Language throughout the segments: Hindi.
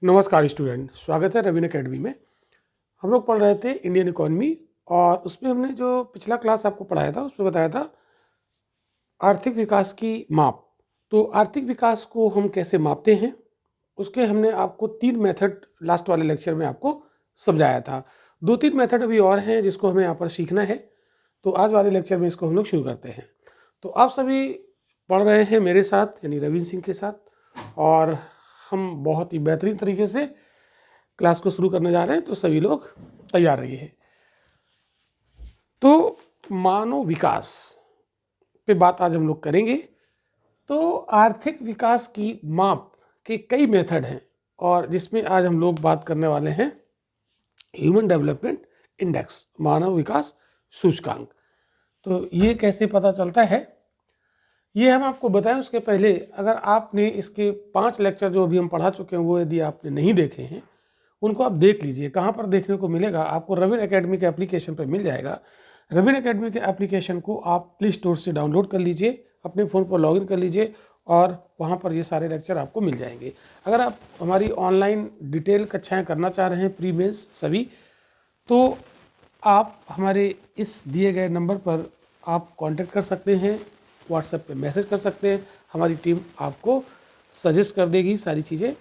नमस्कार स्टूडेंट, स्वागत है रवीन एकेडमी में। हम लोग पढ़ रहे थे इंडियन इकोनॉमी और उसमें हमने जो पिछला क्लास आपको पढ़ाया था उसमें बताया था आर्थिक विकास की माप। तो आर्थिक विकास को हम कैसे मापते हैं उसके हमने आपको 3 मेथड लास्ट वाले लेक्चर में आपको समझाया था। 2-3 मेथड अभी और हैं जिसको हमें यहाँ पर सीखना है, तो आज वाले लेक्चर में इसको हम लोग शुरू करते हैं। तो आप सभी पढ़ रहे हैं मेरे साथ यानी रवीन सिंह के साथ और हम बहुत ही बेहतरीन तरीके से क्लास को शुरू करने जा रहे हैं, तो सभी लोग तैयार रहिए। तो मानव विकास पे बात आज हम लोग करेंगे। तो आर्थिक विकास की माप के कई मेथड हैं और जिसमें आज हम लोग बात करने वाले हैं ह्यूमन डेवलपमेंट इंडेक्स, मानव विकास सूचकांक। तो ये कैसे पता चलता है ये हम आपको बताएं। उसके पहले अगर आपने इसके 5 लेक्चर जो अभी हम पढ़ा चुके हैं वो यदि आपने नहीं देखे हैं उनको आप देख लीजिए। कहाँ पर देखने को मिलेगा? आपको रवीन एकेडमी के एप्लीकेशन पर मिल जाएगा। रवीन एकेडमी के एप्लीकेशन को आप प्ले स्टोर से डाउनलोड कर लीजिए, अपने फ़ोन पर लॉगिन कर लीजिए और वहाँ पर ये सारे लेक्चर आपको मिल जाएंगे। अगर आप हमारी ऑनलाइन डिटेल कक्षाएँ करना चाह रहे हैं प्री मेंस सभी, तो आप हमारे इस दिए गए नंबर पर आप कांटेक्ट कर सकते हैं, व्हाट्सएप पे मैसेज कर सकते हैं। हमारी टीम आपको सजेस्ट कर देगी सारी चीज़ें,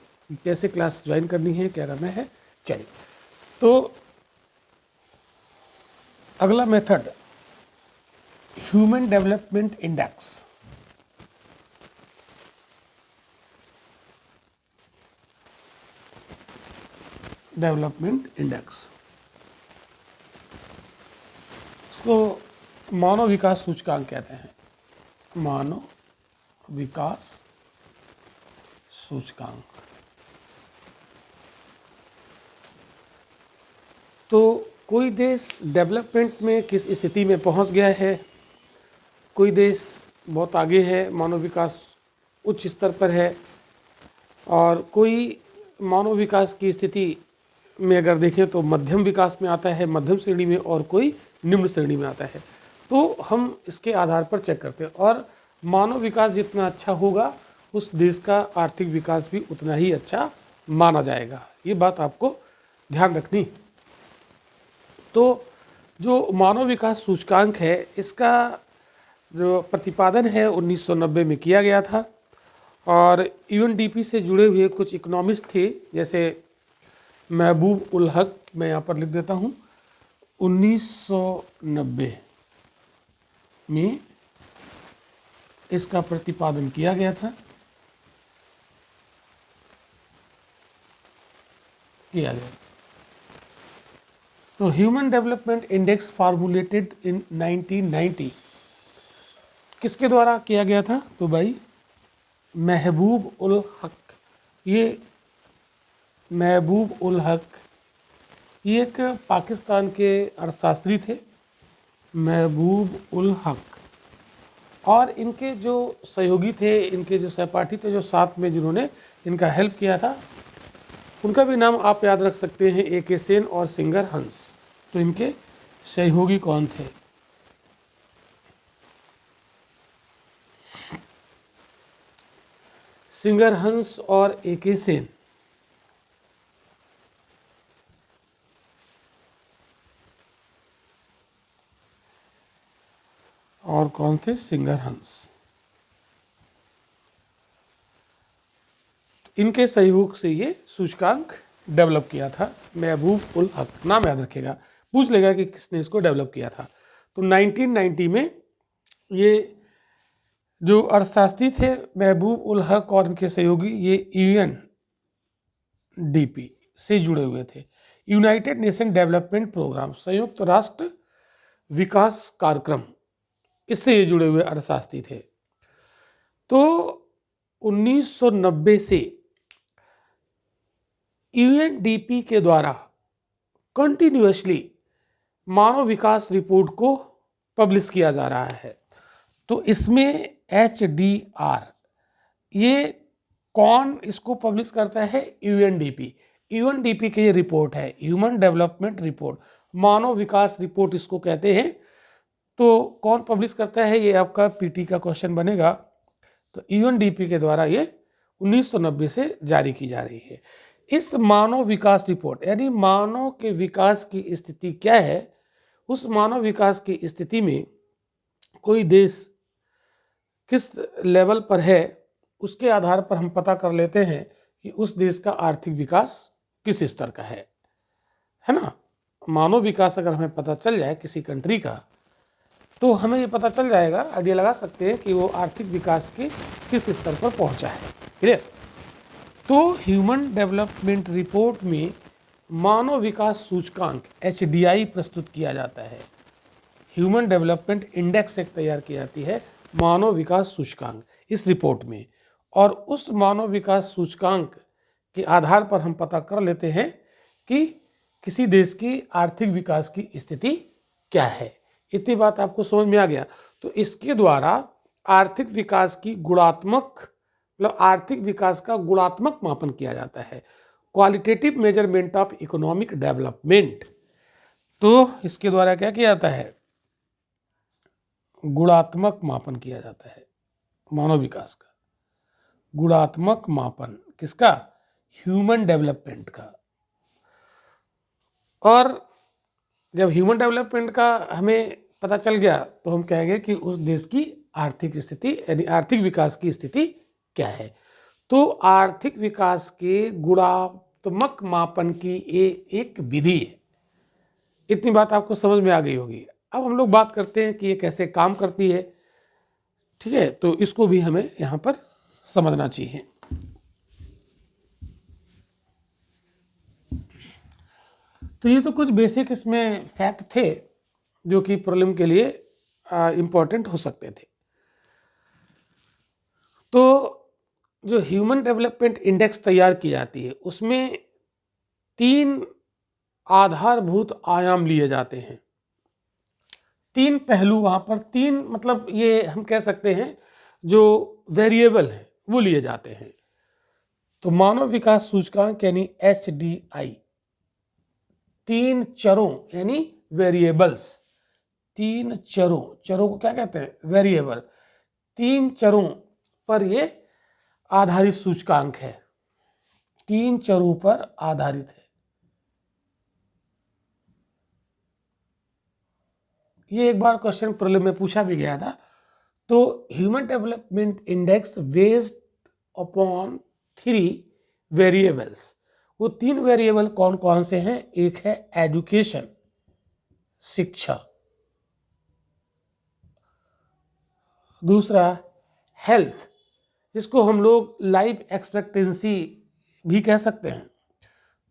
कैसे क्लास ज्वाइन करनी है, क्या करना है। चलिए, तो अगला method human development index. Development index इसको मानव विकास सूचकांक कहते हैं। मानव विकास सूचकांक। तो कोई देश डेवलपमेंट में किस स्थिति में पहुंच गया है, कोई देश बहुत आगे है, मानव विकास उच्च स्तर पर है, और कोई मानव विकास की स्थिति में अगर देखें तो मध्यम विकास में आता है, मध्यम श्रेणी में, और कोई निम्न श्रेणी में आता है। तो हम इसके आधार पर चेक करते हैं और मानव विकास जितना अच्छा होगा उस देश का आर्थिक विकास भी उतना ही अच्छा माना जाएगा। ये बात आपको ध्यान रखनी। तो जो मानव विकास सूचकांक है इसका जो प्रतिपादन है 1990 में किया गया था और यूएनडीपी से जुड़े हुए कुछ इकोनॉमिस्ट थे, जैसे महबूब उल हक, मैं यहाँ पर लिख देता हूँ, 1990 में इसका प्रतिपादन किया गया था। तो ह्यूमन डेवलपमेंट इंडेक्स फार्मूलेटेड इन 1990 किसके द्वारा किया गया था? तो भाई महबूब उल हक। ये महबूब उल हक ये एक पाकिस्तान के अर्थशास्त्री थे, महबूब उल हक, और इनके जो सहयोगी थे, इनके जो सहपाठी थे, जो साथ में जिन्होंने इनका हेल्प किया था, उनका भी नाम आप याद रख सकते हैं, ए.के. सेन और सिंगर हंस। तो इनके सहयोगी कौन थे? सिंगर हंस और ए.के. सेन। और कौन थे? सिंगर हंस। इनके सहयोग से ये सूचकांक डेवलप किया था। महबूब उल हक, नाम याद रखेगा, पूछ लेगा कि किसने इसको डेवलप किया था। तो 1990 में ये जो अर्थशास्त्री थे महबूब उल हक और इनके सहयोगी, ये यूएनडीपी से जुड़े हुए थे, यूनाइटेड नेशन डेवलपमेंट प्रोग्राम, संयुक्त राष्ट्र विकास कार्यक्रम, इससे ये जुड़े हुए अर्थशास्त्री थे। तो 1990 से यूएनडीपी के द्वारा कंटिन्यूअसली मानव विकास रिपोर्ट को पब्लिश किया जा रहा है। तो इसमें HDR, ये कौन इसको पब्लिश करता है? यूएनडीपी। यूएनडीपी की ये रिपोर्ट है, ह्यूमन डेवलपमेंट रिपोर्ट, मानव विकास रिपोर्ट इसको कहते हैं। तो कौन पब्लिश करता है? ये आपका पीटी का क्वेश्चन बनेगा। तो यूएनडीपी के द्वारा ये 1990 से जारी की जा रही है। इस मानव विकास रिपोर्ट यानी मानव के विकास की स्थिति क्या है, उस मानव विकास की स्थिति में कोई देश किस लेवल पर है, उसके आधार पर हम पता कर लेते हैं कि उस देश का आर्थिक विकास किस स्तर का है ना। मानव विकास अगर हमें पता चल जाए किसी कंट्री का, तो हमें ये पता चल जाएगा, आइडिया लगा सकते हैं कि वो आर्थिक विकास के किस स्तर पर पहुंचा है। क्लियर। तो ह्यूमन डेवलपमेंट रिपोर्ट में मानव विकास सूचकांक HDI प्रस्तुत किया जाता है। ह्यूमन डेवलपमेंट इंडेक्स एक तैयार की जाती है, मानव विकास सूचकांक, इस रिपोर्ट में। और उस मानव विकास सूचकांक के आधार पर हम पता कर लेते हैं कि किसी देश की आर्थिक विकास की स्थिति क्या है। इतनी बात आपको समझ में आ गया। तो इसके द्वारा आर्थिक विकास की गुणात्मक, मतलब आर्थिक विकास का गुणात्मक मापन किया जाता है, qualitative measurement of economic development. तो इसके द्वारा क्या किया जाता है, गुणात्मक मापन किया जाता है मानव विकास का। गुणात्मक मापन किसका, ह्यूमन डेवलपमेंट का। और जब ह्यूमन डेवलपमेंट का हमें पता चल गया तो हम कहेंगे कि उस देश की आर्थिक स्थिति यानी आर्थिक विकास की स्थिति क्या है। तो आर्थिक विकास के गुणात्मक मापन की ये एक विधि है। इतनी बात आपको समझ में आ गई होगी। अब हम लोग बात करते हैं कि ये कैसे काम करती है। ठीक है, तो इसको भी हमें यहाँ पर समझना चाहिए। तो ये तो कुछ बेसिक इसमें फैक्ट थे जो कि प्रीलिम के लिए इम्पोर्टेंट हो सकते थे। तो जो ह्यूमन डेवलपमेंट इंडेक्स तैयार की जाती है उसमें 3 आधारभूत आयाम लिए जाते हैं, 3 पहलू वहाँ पर, 3 मतलब ये हम कह सकते हैं जो वेरिएबल हैं वो लिए जाते हैं। तो मानव विकास सूचकांक यानी HDI 3 चरों यानी वेरिएबल्स, 3 चरों, चरों को क्या कहते हैं, वेरिएबल, 3 चरों पर ये आधारित सूचकांक है, 3 चरों पर आधारित है। ये एक बार क्वेश्चन प्रीलिम में पूछा भी गया था। तो human development index based upon 3 variables. वो 3 वेरिएबल कौन कौन से हैं, एक है एजुकेशन, शिक्षा, दूसरा हेल्थ, जिसको हम लोग लाइफ एक्सपेक्टेंसी भी कह सकते हैं।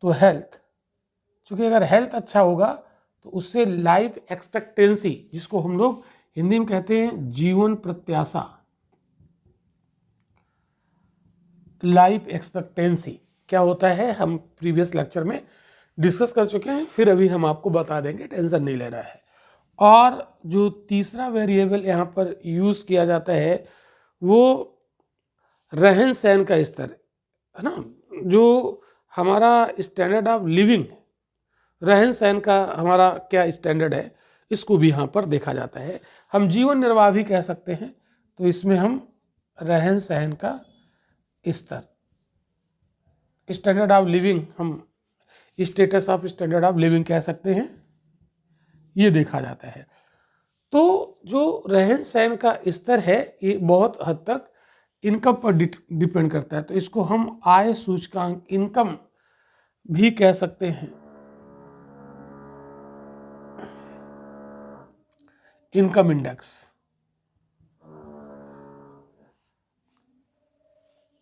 तो हेल्थ, क्योंकि अगर हेल्थ अच्छा होगा तो उससे लाइफ एक्सपेक्टेंसी, जिसको हम लोग हिंदी में कहते हैं जीवन प्रत्याशा, लाइफ एक्सपेक्टेंसी क्या होता है हम प्रीवियस लेक्चर में डिस्कस कर चुके हैं, फिर अभी हम आपको बता देंगे, टेंशन नहीं लेना है। और जो तीसरा वेरिएबल यहाँ पर यूज़ किया जाता है वो रहन सहन का स्तर है ना, जो हमारा स्टैंडर्ड ऑफ लिविंग, रहन सहन का हमारा क्या स्टैंडर्ड है, इसको भी यहाँ पर देखा जाता है। हम जीवन निर्वाह भी कह सकते हैं, तो इसमें हम रहन सहन का स्तर, स्टैंडर्ड ऑफ लिविंग, हम status of standard of living कह सकते हैं, ये देखा जाता है। तो जो रहन सहन का स्तर है ये बहुत हद तक इनकम पर डिपेंड करता है, तो इसको हम आय सूचकांक, इनकम भी कह सकते हैं, इनकम इंडेक्स,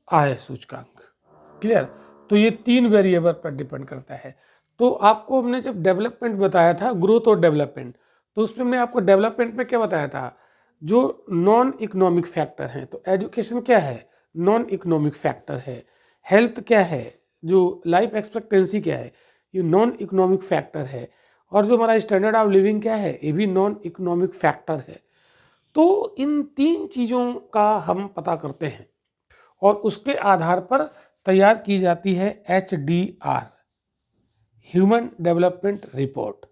आय सूचकांक। क्लियर। तो ये 3 वेरिएबल पर डिपेंड करता है। तो आपको हमने जब डेवलपमेंट बताया था, ग्रोथ और डेवलपमेंट, तो उसमें मैं आपको डेवलपमेंट में क्या बताया था, जो नॉन इकोनॉमिक फैक्टर हैं। तो एजुकेशन क्या है, नॉन इकोनॉमिक फैक्टर है। हेल्थ क्या है, जो लाइफ एक्सपेक्टेंसी क्या है, ये नॉन इकोनॉमिक फैक्टर है। और जो हमारा स्टैंडर्ड ऑफ लिविंग क्या है, ये भी नॉन इकोनॉमिक फैक्टर है। तो इन 3 चीज़ों का हम पता करते हैं और उसके आधार पर तैयार की जाती है HDR, ह्यूमन डेवलपमेंट रिपोर्ट।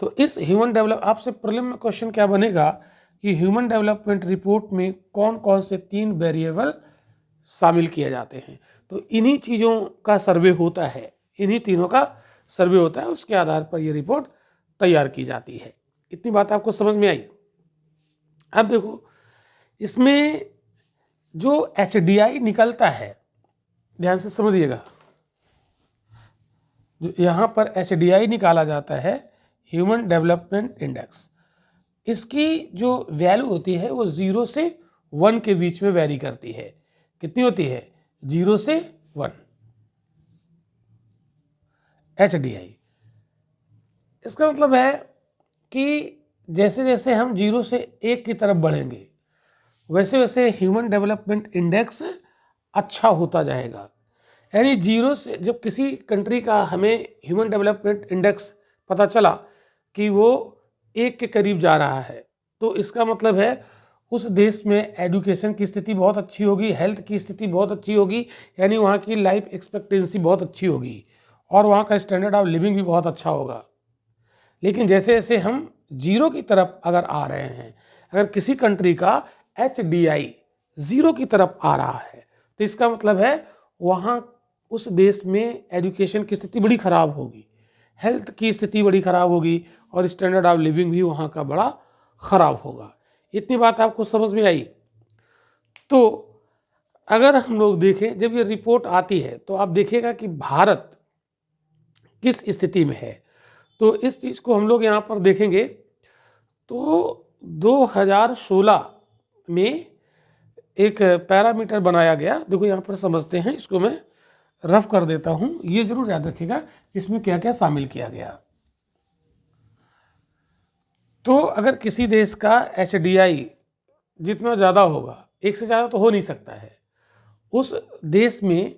तो इस ह्यूमन डेवलप, आपसे प्रीलिम में क्वेश्चन क्या बनेगा कि ह्यूमन डेवलपमेंट रिपोर्ट में कौन कौन से 3 वेरिएबल शामिल किए जाते हैं। तो इन्हीं चीज़ों का सर्वे होता है, इन्हीं तीनों का सर्वे होता है, उसके आधार पर ये रिपोर्ट तैयार की जाती है। इतनी बात आपको समझ में आई। अब देखो इसमें जो HDI निकलता है, ध्यान से समझिएगा, जो यहाँ पर HDI निकाला जाता है, ह्यूमन डेवलपमेंट इंडेक्स, इसकी जो वैल्यू होती है वो 0 से 1 के बीच में वेरी करती है। कितनी होती है? 0 से 1 HDI। इसका मतलब है कि जैसे जैसे हम 0 से 1 की तरफ बढ़ेंगे वैसे वैसे ह्यूमन डेवलपमेंट इंडेक्स अच्छा होता जाएगा। यानी 0 से जब किसी कंट्री का हमें ह्यूमन डेवलपमेंट इंडेक्स पता चला कि वो 1 के करीब जा रहा है, तो इसका मतलब है उस देश में एजुकेशन की स्थिति बहुत अच्छी होगी, हेल्थ की स्थिति बहुत अच्छी होगी, यानी वहाँ की लाइफ एक्सपेक्टेंसी बहुत अच्छी होगी और वहाँ का स्टैंडर्ड ऑफ लिविंग भी बहुत अच्छा होगा। लेकिन जैसे जैसे हम 0 की तरफ अगर आ रहे हैं, अगर किसी कंट्री का HDI 0 की तरफ आ रहा है, तो इसका मतलब है वहाँ उस देश में एजुकेशन की स्थिति बड़ी खराब होगी, हेल्थ की स्थिति बड़ी खराब होगी और स्टैंडर्ड ऑफ लिविंग भी वहाँ का बड़ा खराब होगा। इतनी बात आपको समझ में आई। तो अगर हम लोग देखें, जब ये रिपोर्ट आती है तो आप देखिएगा कि भारत किस स्थिति में है। तो इस चीज़ को हम लोग यहाँ पर देखेंगे तो 2016 में एक पैरामीटर बनाया गया। देखो यहाँ पर समझते हैं, इसको मैं रफ कर देता हूँ, ये जरूर याद रखिएगा इसमें क्या क्या शामिल किया गया। तो अगर किसी देश का HDI जितना ज़्यादा होगा, 1 से ज़्यादा तो हो नहीं सकता है, उस देश में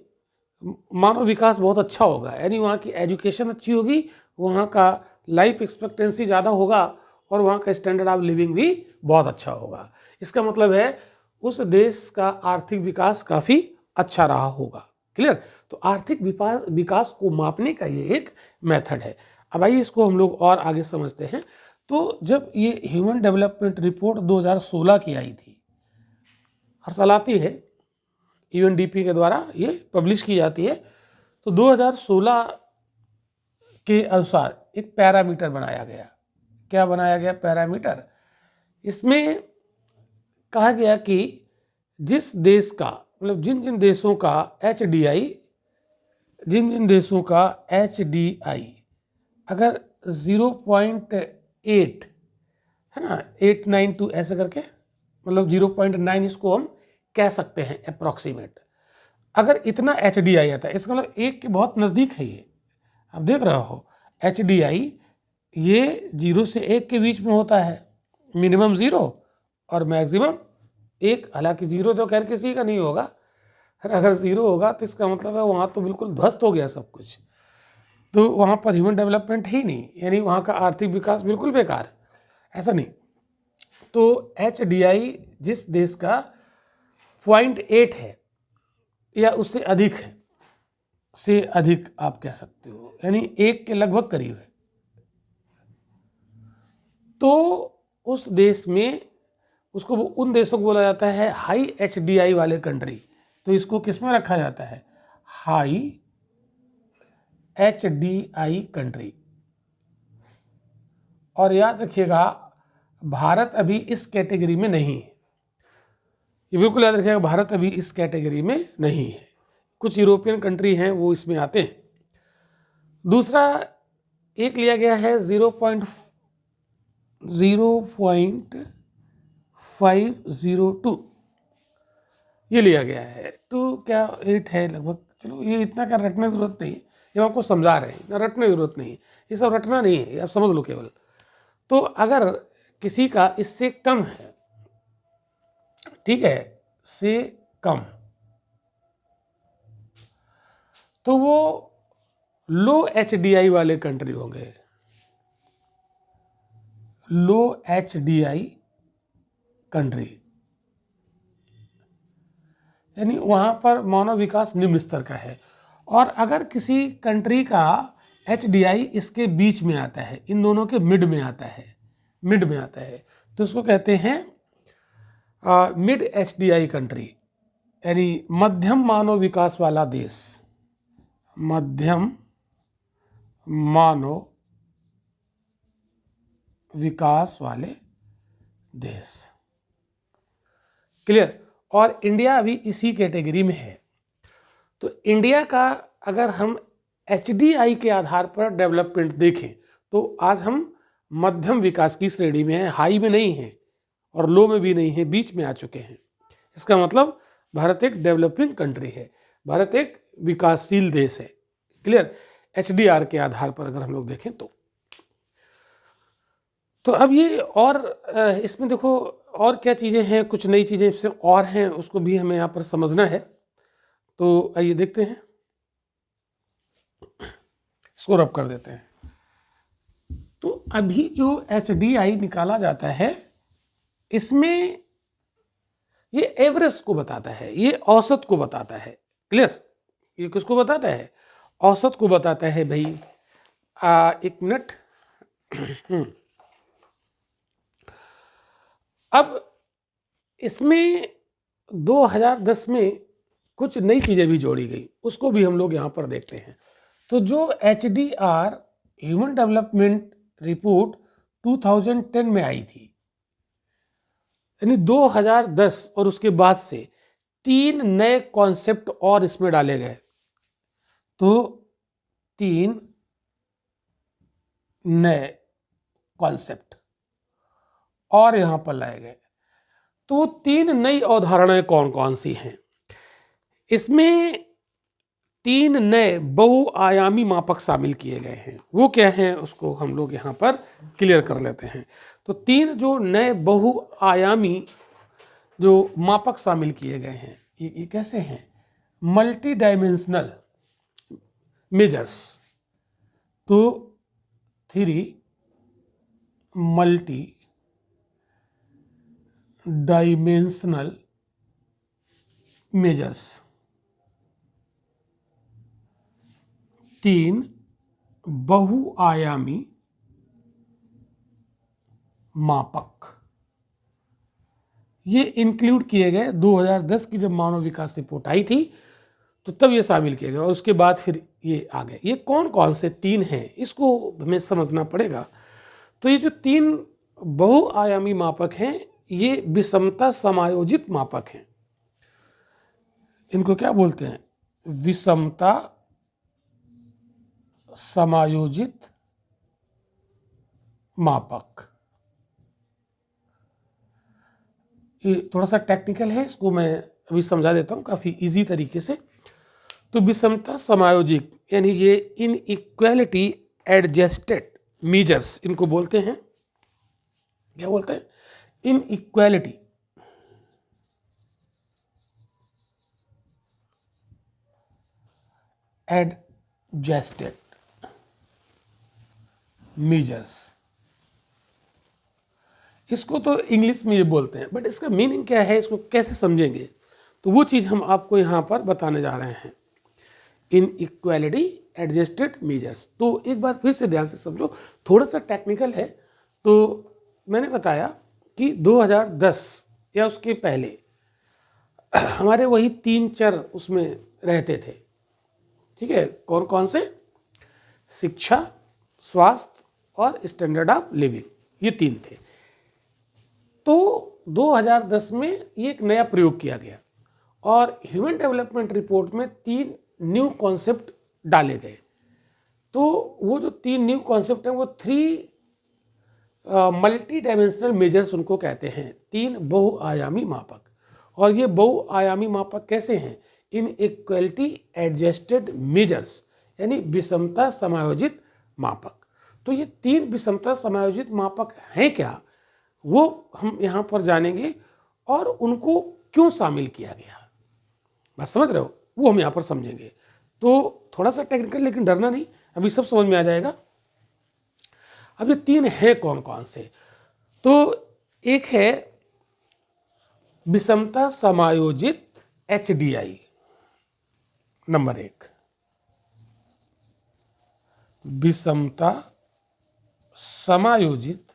मानव विकास बहुत अच्छा होगा, यानी वहाँ की एजुकेशन अच्छी होगी, वहाँ का लाइफ एक्सपेक्टेंसी ज़्यादा होगा और वहाँ का स्टैंडर्ड ऑफ लिविंग भी बहुत अच्छा होगा। इसका मतलब है उस देश का आर्थिक विकास काफ़ी अच्छा रहा होगा। क्लियर? तो आर्थिक विकास को मापने का ये एक मेथड है। अब आइए इसको हम लोग और आगे समझते हैं। तो जब ये ह्यूमन डेवलपमेंट रिपोर्ट 2016 की आई थी, हर साल आती है, UNDP के द्वारा ये पब्लिश की जाती है, तो 2016 के अनुसार एक पैरामीटर बनाया गया। क्या बनाया गया पैरामीटर? इसमें कहा गया कि जिस देश का, मतलब जिन जिन देशों का HDI अगर 0.8 है ना, 892 ऐसे करके, मतलब 0.9 इसको हम कह सकते हैं अप्रॉक्सीमेट। अगर इतना HDI आता है, इसका मतलब 1 के बहुत नज़दीक है ये। आप देख रहे हो HDI ये 0 से 1 के बीच में होता है, मिनिमम 0 और मैक्सिमम 1। हालांकि 0 तो खैर किसी का नहीं होगा, अगर 0 होगा तो इसका मतलब है वहाँ तो बिल्कुल ध्वस्त हो गया सब कुछ, तो वहाँ पर ह्यूमन डेवलपमेंट ही नहीं, यानी वहाँ का आर्थिक विकास बिल्कुल बेकार है, ऐसा नहीं। तो HDI जिस देश का 0.8 है या उससे अधिक है, से अधिक आप कह सकते हो, यानी 1 के लगभग करीब है, तो उस देश में उसको, उन देशों को बोला जाता है हाई HDI वाले कंट्री। तो इसको किस में रखा जाता है? High HDI country. और याद रखिएगा भारत अभी इस कैटेगरी में नहीं है, ये बिल्कुल याद रखिएगा, भारत अभी इस कैटेगरी में नहीं है। कुछ यूरोपियन कंट्री हैं वो इसमें आते हैं। दूसरा एक लिया गया है 0.502, ये लिया गया है। 2 क्या 8 है लगभग, चलो ये इतना क्या रटने की जरूरत नहीं है, ये आपको समझा रहे हैं, इतना रटने की जरूरत नहीं है, ये सब रटना नहीं है, आप समझ लो केवल। तो अगर किसी का इससे कम है, ठीक है, से कम, तो वो लो HDI वाले कंट्री होंगे, लो HDI कंट्री, यानी वहाँ पर मानव विकास निम्न स्तर का है। और अगर किसी कंट्री का HDI इसके बीच में आता है, इन दोनों के मिड में आता है, तो उसको कहते हैं मिड HDI कंट्री, यानी मध्यम मानव विकास वाला देश, मध्यम मानव विकास वाले देश। क्लियर। और इंडिया अभी इसी कैटेगरी में है। तो इंडिया का अगर हम HDI के आधार पर डेवलपमेंट देखें तो आज हम मध्यम विकास की श्रेणी में हैं, हाई में नहीं हैं और लो में भी नहीं है, बीच में आ चुके हैं। इसका मतलब भारत एक डेवलपिंग कंट्री है, भारत एक विकासशील देश है। क्लियर। HDR के आधार पर अगर हम लोग देखें तो अब ये और इसमें देखो और क्या चीज़ें हैं, कुछ नई चीज़ें इससे और हैं, उसको भी हमें यहाँ पर समझना है। तो आइए देखते हैं, इसको रब कर देते हैं। तो अभी जो HDI निकाला जाता है इसमें ये एवरेज को बताता है, ये औसत को बताता है। क्लियर। ये किसको बताता है? औसत को बताता है भाई। एक मिनट। अब इसमें 2010 में कुछ नई चीज़ें भी जोड़ी गई, उसको भी हम लोग यहाँ पर देखते हैं। तो जो HDR ह्यूमन डेवलपमेंट रिपोर्ट 2010 में आई थी, यानी 2010 और उसके बाद से 3 नए कॉन्सेप्ट और इसमें डाले गए। तो 3 नए कॉन्सेप्ट और यहां पर लाए गए। तो 3 नई अवधारणाएं कौन कौन सी हैं? इसमें 3 नए बहुआयामी मापक शामिल किए गए हैं। वो क्या हैं उसको हम लोग यहाँ पर क्लियर कर लेते हैं। तो 3 जो नए बहुआयामी जो मापक शामिल किए गए हैं, ये कैसे हैं? Multi dimensional measures. तो 3 मल्टी डायमेंशनल मेजर्स, 3 बहुआयामी मापक, ये इंक्लूड किए गए। 2010 की जब मानव विकास रिपोर्ट आई थी तो तब ये शामिल किए गए और उसके बाद फिर ये आ गए। ये कौन कौन से 3 हैं इसको हमें समझना पड़ेगा। तो ये जो 3 बहुआयामी मापक हैं ये विषमता समायोजित मापक हैं। इनको क्या बोलते हैं? विषमता समायोजित मापक। ये थोड़ा सा टेक्निकल है, इसको मैं अभी समझा देता हूँ काफ़ी इजी तरीके से। तो विषमता समायोजित यानी ये इनइक्वालिटी एडजस्टेड मेजर्स इनको बोलते हैं। क्या बोलते हैं? इनइक्वालिटी एडजस्टेड मेजर्स, इसको तो इंग्लिश में ये बोलते हैं, बट इसका मीनिंग क्या है, इसको कैसे समझेंगे, तो वो चीज़ हम आपको यहाँ पर बताने जा रहे हैं। Inequality adjusted measures. तो एक बार फिर से ध्यान से समझो, थोड़ा सा टेक्निकल है। तो मैंने बताया कि 2010 या उसके पहले हमारे वही 3 चर उसमें रहते थे। ठीक है, कौन कौन से? शिक्षा, स्वास्थ्य और स्टैंडर्ड ऑफ लिविंग, ये 3 थे। तो 2010 में ये एक नया प्रयोग किया गया और ह्यूमन डेवलपमेंट रिपोर्ट में 3 न्यू कॉन्सेप्ट डाले गए। तो वो जो 3 न्यू कॉन्सेप्ट हैं वो 3 मल्टी डायमेंशनल मेजर्स उनको कहते हैं, 3 बहुआयामी मापक। और ये बहुआयामी मापक कैसे हैं? इनइक्वालिटी एडजस्टेड मेजर्स यानी विषमता समायोजित मापक। तो ये 3 विषमता समायोजित मापक हैं क्या, वो हम यहाँ पर जानेंगे और उनको क्यों शामिल किया गया, बस समझ रहे हो, वो हम यहाँ पर समझेंगे। तो थोड़ा सा टेक्निकल, लेकिन डरना नहीं, अभी सब समझ में आ जाएगा। अब ये 3 है कौन कौन से? तो एक है विषमता समायोजित HDI, नंबर 1। विषमता समायोजित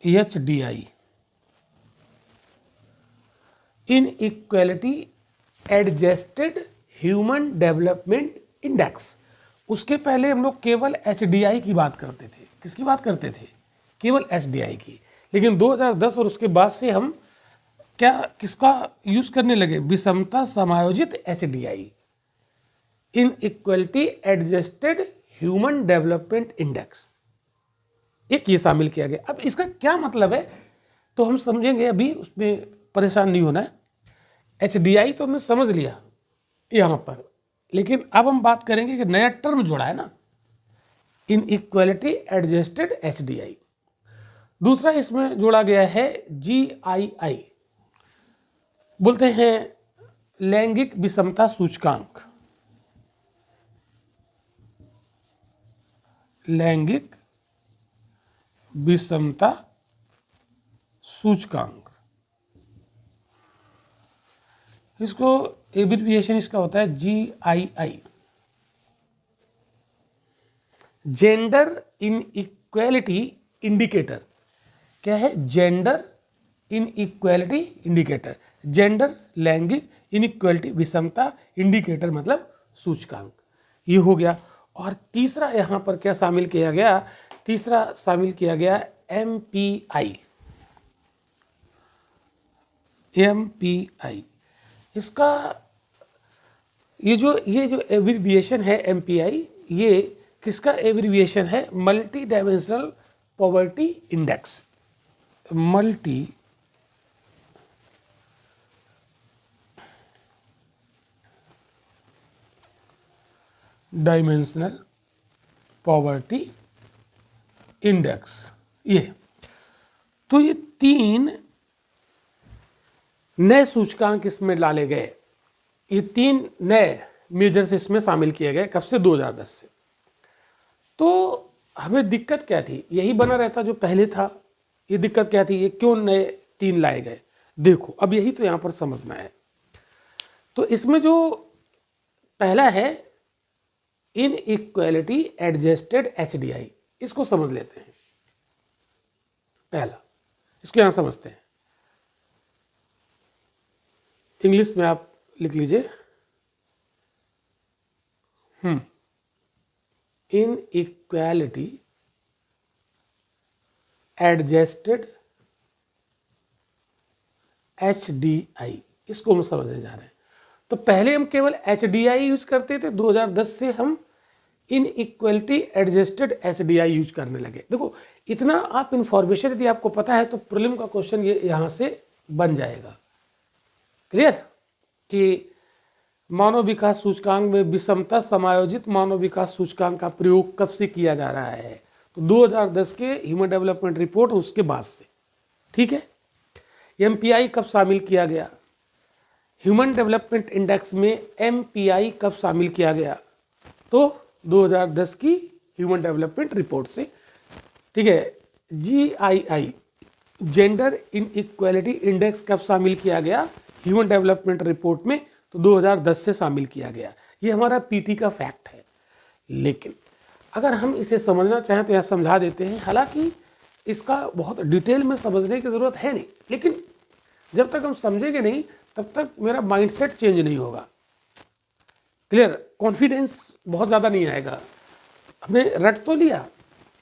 HDI, inequality adjusted human development index. उसके पहले हम लोग केवल HDI की बात करते थे। किसकी बात करते थे? केवल HDI की। लेकिन 2010 और उसके बाद से हम क्या किसका यूज करने लगे? विषमता समायोजित HDI, inequality adjusted human development index, एक ये शामिल किया गया। अब इसका क्या मतलब है तो हम समझेंगे, अभी उसमें परेशान नहीं होना है। HDI तो हमने समझ लिया यहाँ पर, लेकिन अब हम बात करेंगे कि नया टर्म जोड़ा है ना, इन इक्वलिटी एडजस्टेड HDI। दूसरा इसमें जोड़ा गया है GII, बोलते हैं लैंगिक विषमता सूचकांक। लैंगिक विषमता सूचकांक, इसको एब्रिविएशन इसका होता है GII, gender in equality indicator. क्या है? Gender in equality indicator. Gender लैंगिक, इनइक्वेलिटी विषमता, इंडिकेटर मतलब सूचकांक, ये हो गया। और तीसरा यहाँ पर क्या शामिल किया गया? तीसरा शामिल किया गया MPI। MPI इसका ये जो एब्रिविएशन है MPI, ये किसका एब्रिविएशन है? Multi dimensional poverty index. Multi dimensional poverty index. ये तो ये 3 नए सूचकांक इसमें डाले गए। ये 3 नए मेजर्स इसमें शामिल किए गए। कब से? 2010 से। तो हमें दिक्कत क्या थी? यही बना रहता जो पहले था। ये दिक्कत क्या थी? ये क्यों नए 3 लाए गए? देखो, अब यही तो यहाँ पर समझना है। तो इसमें जो पहला है इन इक्वेलिटी एडजस्टेड HDI, इसको समझ लेते हैं। पहला, इसको यहां समझते हैं। इंग्लिश में आप लिख लीजिए, इन इक्वेलिटी एडजस्टेड HDI, इसको हम समझने जा रहे हैं। तो पहले हम केवल HDI यूज करते थे, 2010 से हम inequality adjusted HDI use करने लगे। देखो, इतना आप इंफॉर्मेशन यदि आपको पता है तो प्रीलिम का क्वेश्चन ये यहां से बन जाएगा। क्लियर? कि मानव विकास सूचकांक में विषमता समायोजित मानव विकास सूचकांक का प्रयोग कब से किया जा रहा है? तो 2010 के ह्यूमन डेवलपमेंट रिपोर्ट, उसके बाद से। ठीक है। MPI कब शामिल किया गया? ह्यूमन डेवलपमेंट इंडेक्स में MPI कब शामिल किया गया? तो 2010 की ह्यूमन डेवलपमेंट रिपोर्ट से। ठीक है। GII gender in equality index कब शामिल किया गया? ह्यूमन डेवलपमेंट रिपोर्ट में, तो 2010 से शामिल किया गया। ये हमारा PT का फैक्ट है। लेकिन अगर हम इसे समझना चाहें तो यह समझा देते हैं। हालांकि इसका बहुत डिटेल में समझने की ज़रूरत है नहीं, लेकिन जब तक हम समझेंगे नहीं तब तक मेरा माइंडसेट चेंज नहीं होगा। क्लियर? कॉन्फिडेंस बहुत ज़्यादा नहीं आएगा। हमने रट तो लिया,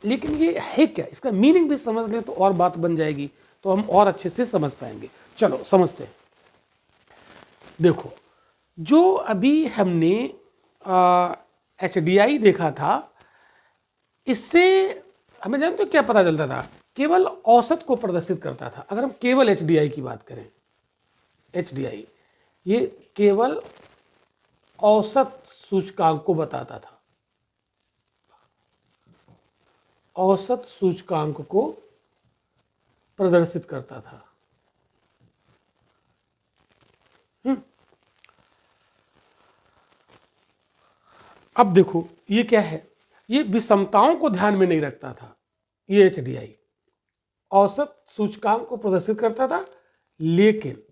लेकिन ये है क्या, इसका मीनिंग भी समझ लें तो और बात बन जाएगी, तो हम और अच्छे से समझ पाएंगे। चलो समझते हैं। देखो, जो अभी हमने HDI देखा था, इससे हमें जानते हो क्या पता चलता था? केवल औसत को प्रदर्शित करता था। अगर हम केवल HDI की बात करें, HDI ये केवल औसत सूचकांक को बताता था। औसत सूचकांक को प्रदर्शित करता था। अब देखो, ये क्या है? ये विषमताओं को ध्यान में नहीं रखता था। ये HDI औसत सूचकांक को प्रदर्शित करता था, लेकिन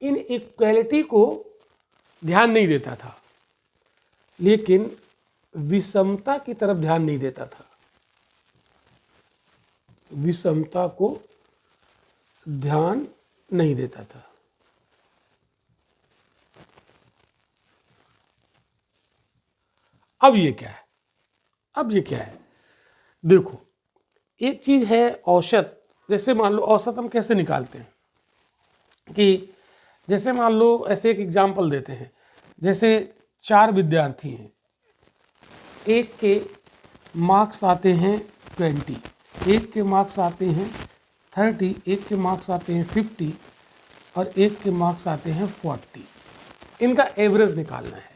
इन इक्वेलिटी को ध्यान नहीं देता था, लेकिन विषमता की तरफ ध्यान नहीं देता था। विषमता को ध्यान नहीं देता था। अब ये क्या है, अब ये क्या है, देखो एक चीज है औसत। जैसे मान लो औसत हम कैसे निकालते हैं कि जैसे मान लो ऐसे एक एग्जाम्पल देते हैं, जैसे 4 विद्यार्थी हैं, एक के मार्क्स आते हैं 20, एक के मार्क्स आते हैं 30, एक के मार्क्स आते हैं 50 और एक के मार्क्स आते हैं 40। इनका एवरेज निकालना है।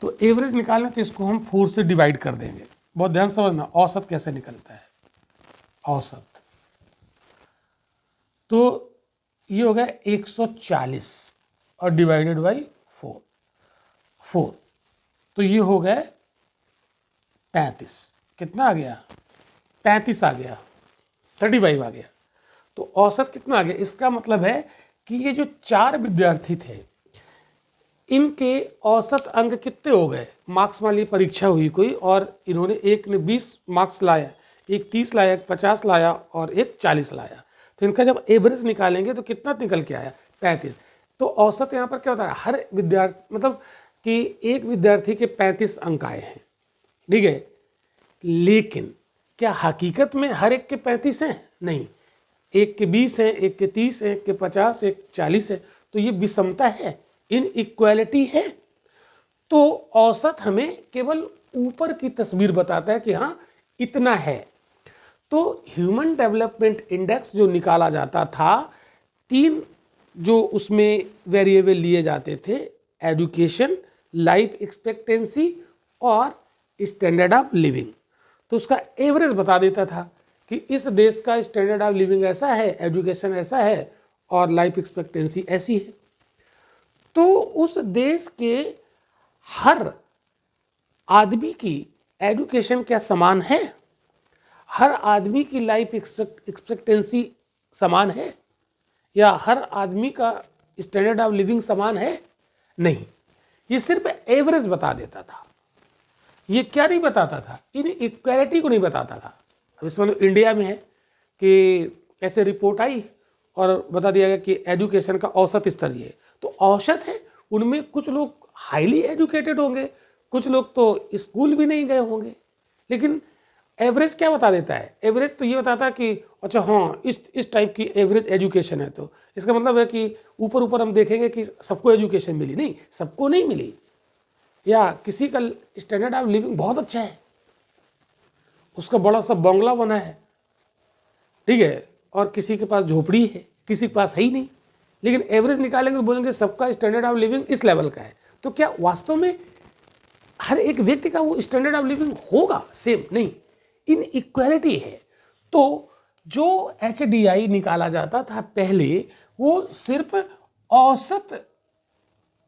तो एवरेज निकालना तो इसको हम 4 से डिवाइड कर देंगे। बहुत ध्यान समझना औसत कैसे निकलता है। औसत तो ये हो गया 140 और डिवाइडेड बाई 4 तो ये हो गया 35। कितना आ गया? 35 आ गया, 35 आ गया। तो औसत कितना आ गया? इसका मतलब है कि ये जो 4 विद्यार्थी थे इनके औसत अंक कितने हो गए? मार्क्स वाली परीक्षा हुई कोई और इन्होंने, एक ने 20 मार्क्स लाया, एक 30 लाया, एक 50 लाया और एक 40 लाया। तो इनका जब एवरेज निकालेंगे तो कितना निकल के आया? 35। तो औसत यहाँ पर क्या होता है? हर विद्यार्थी मतलब कि एक विद्यार्थी के 35 अंक आए हैं, ठीक है। लेकिन क्या हकीकत में हर एक के 35 हैं? नहीं, एक के 20 हैं, एक के 30 हैं, एक के 50, एक 40 है। तो ये विषमता है, इनइक्वालिटी है। तो औसत हमें केवल ऊपर की तस्वीर बताता है कि हाँ इतना है। तो ह्यूमन डेवलपमेंट इंडेक्स जो निकाला जाता था, 3 जो उसमें वेरिएबल लिए जाते थे, एजुकेशन, लाइफ एक्सपेक्टेंसी और स्टैंडर्ड ऑफ लिविंग। तो उसका एवरेज बता देता था कि इस देश का स्टैंडर्ड ऑफ लिविंग ऐसा है, एजुकेशन ऐसा है और लाइफ एक्सपेक्टेंसी ऐसी है। तो उस देश के हर आदमी की एजुकेशन क्या समान है? हर आदमी की लाइफ एक्सपेक्टेंसी समान है? या हर आदमी का स्टैंडर्ड ऑफ लिविंग समान है? नहीं, ये सिर्फ एवरेज बता देता था। ये क्या नहीं बताता था? इन इक्वालिटी को नहीं बताता था। अब इसमें इंडिया में है कि ऐसे रिपोर्ट आई और बता दिया गया कि एजुकेशन का औसत स्तर ये है। तो औसत है, उनमें कुछ लोग हाईली एजुकेटेड होंगे, कुछ लोग तो स्कूल भी नहीं गए होंगे। लेकिन एवरेज क्या बता देता है? एवरेज तो ये बताता है कि अच्छा हाँ इस टाइप की एवरेज एजुकेशन है। तो इसका मतलब है कि ऊपर ऊपर हम देखेंगे कि सबको एजुकेशन मिली, नहीं, सबको नहीं मिली। या किसी का स्टैंडर्ड ऑफ लिविंग बहुत अच्छा है, उसका बड़ा सा बंगला बना है, ठीक है, और किसी के पास झोपड़ी है, किसी के पास है ही नहीं। लेकिन एवरेज निकालेंगे तो बोलेंगे सबका स्टैंडर्ड ऑफ लिविंग इस लेवल का है। तो क्या वास्तव में हर एक व्यक्ति का वो स्टैंडर्ड ऑफ लिविंग होगा सेम? नहीं, इनइक्वालिटी है। तो जो HDI निकाला जाता था पहले, वो सिर्फ औसत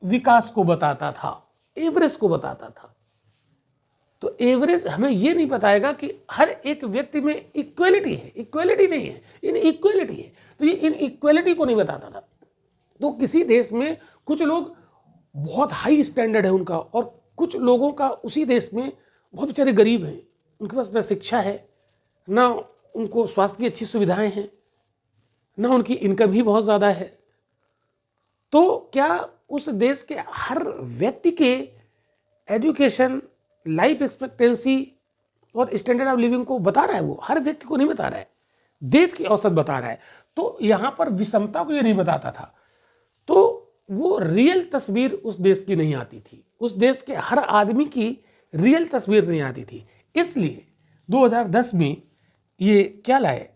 विकास को बताता था, एवरेज को बताता था। तो एवरेज हमें ये नहीं बताएगा कि हर एक व्यक्ति में इक्वलिटी है, इक्वलिटी नहीं है, इनइक्वालिटी है। तो ये इनइक्वालिटी को नहीं बताता था। तो किसी देश में कुछ लोग बहुत हाई स्टैंडर्ड है उनका, और कुछ लोगों का उसी देश में बहुत बेचारे गरीब हैं, उनके पास ना शिक्षा है, ना उनको स्वास्थ्य की अच्छी सुविधाएं हैं, ना उनकी इनकम ही बहुत ज़्यादा है। तो क्या उस देश के हर व्यक्ति के एजुकेशन, लाइफ एक्सपेक्टेंसी और स्टैंडर्ड ऑफ लिविंग को बता रहा है? वो हर व्यक्ति को नहीं बता रहा है, देश की औसत बता रहा है। तो यहाँ पर विषमता को ये नहीं बताता था। तो वो रियल तस्वीर उस देश की नहीं आती थी, उस देश के हर आदमी की रियल तस्वीर नहीं आती थी। इसलिए 2010 में ये क्या लाए?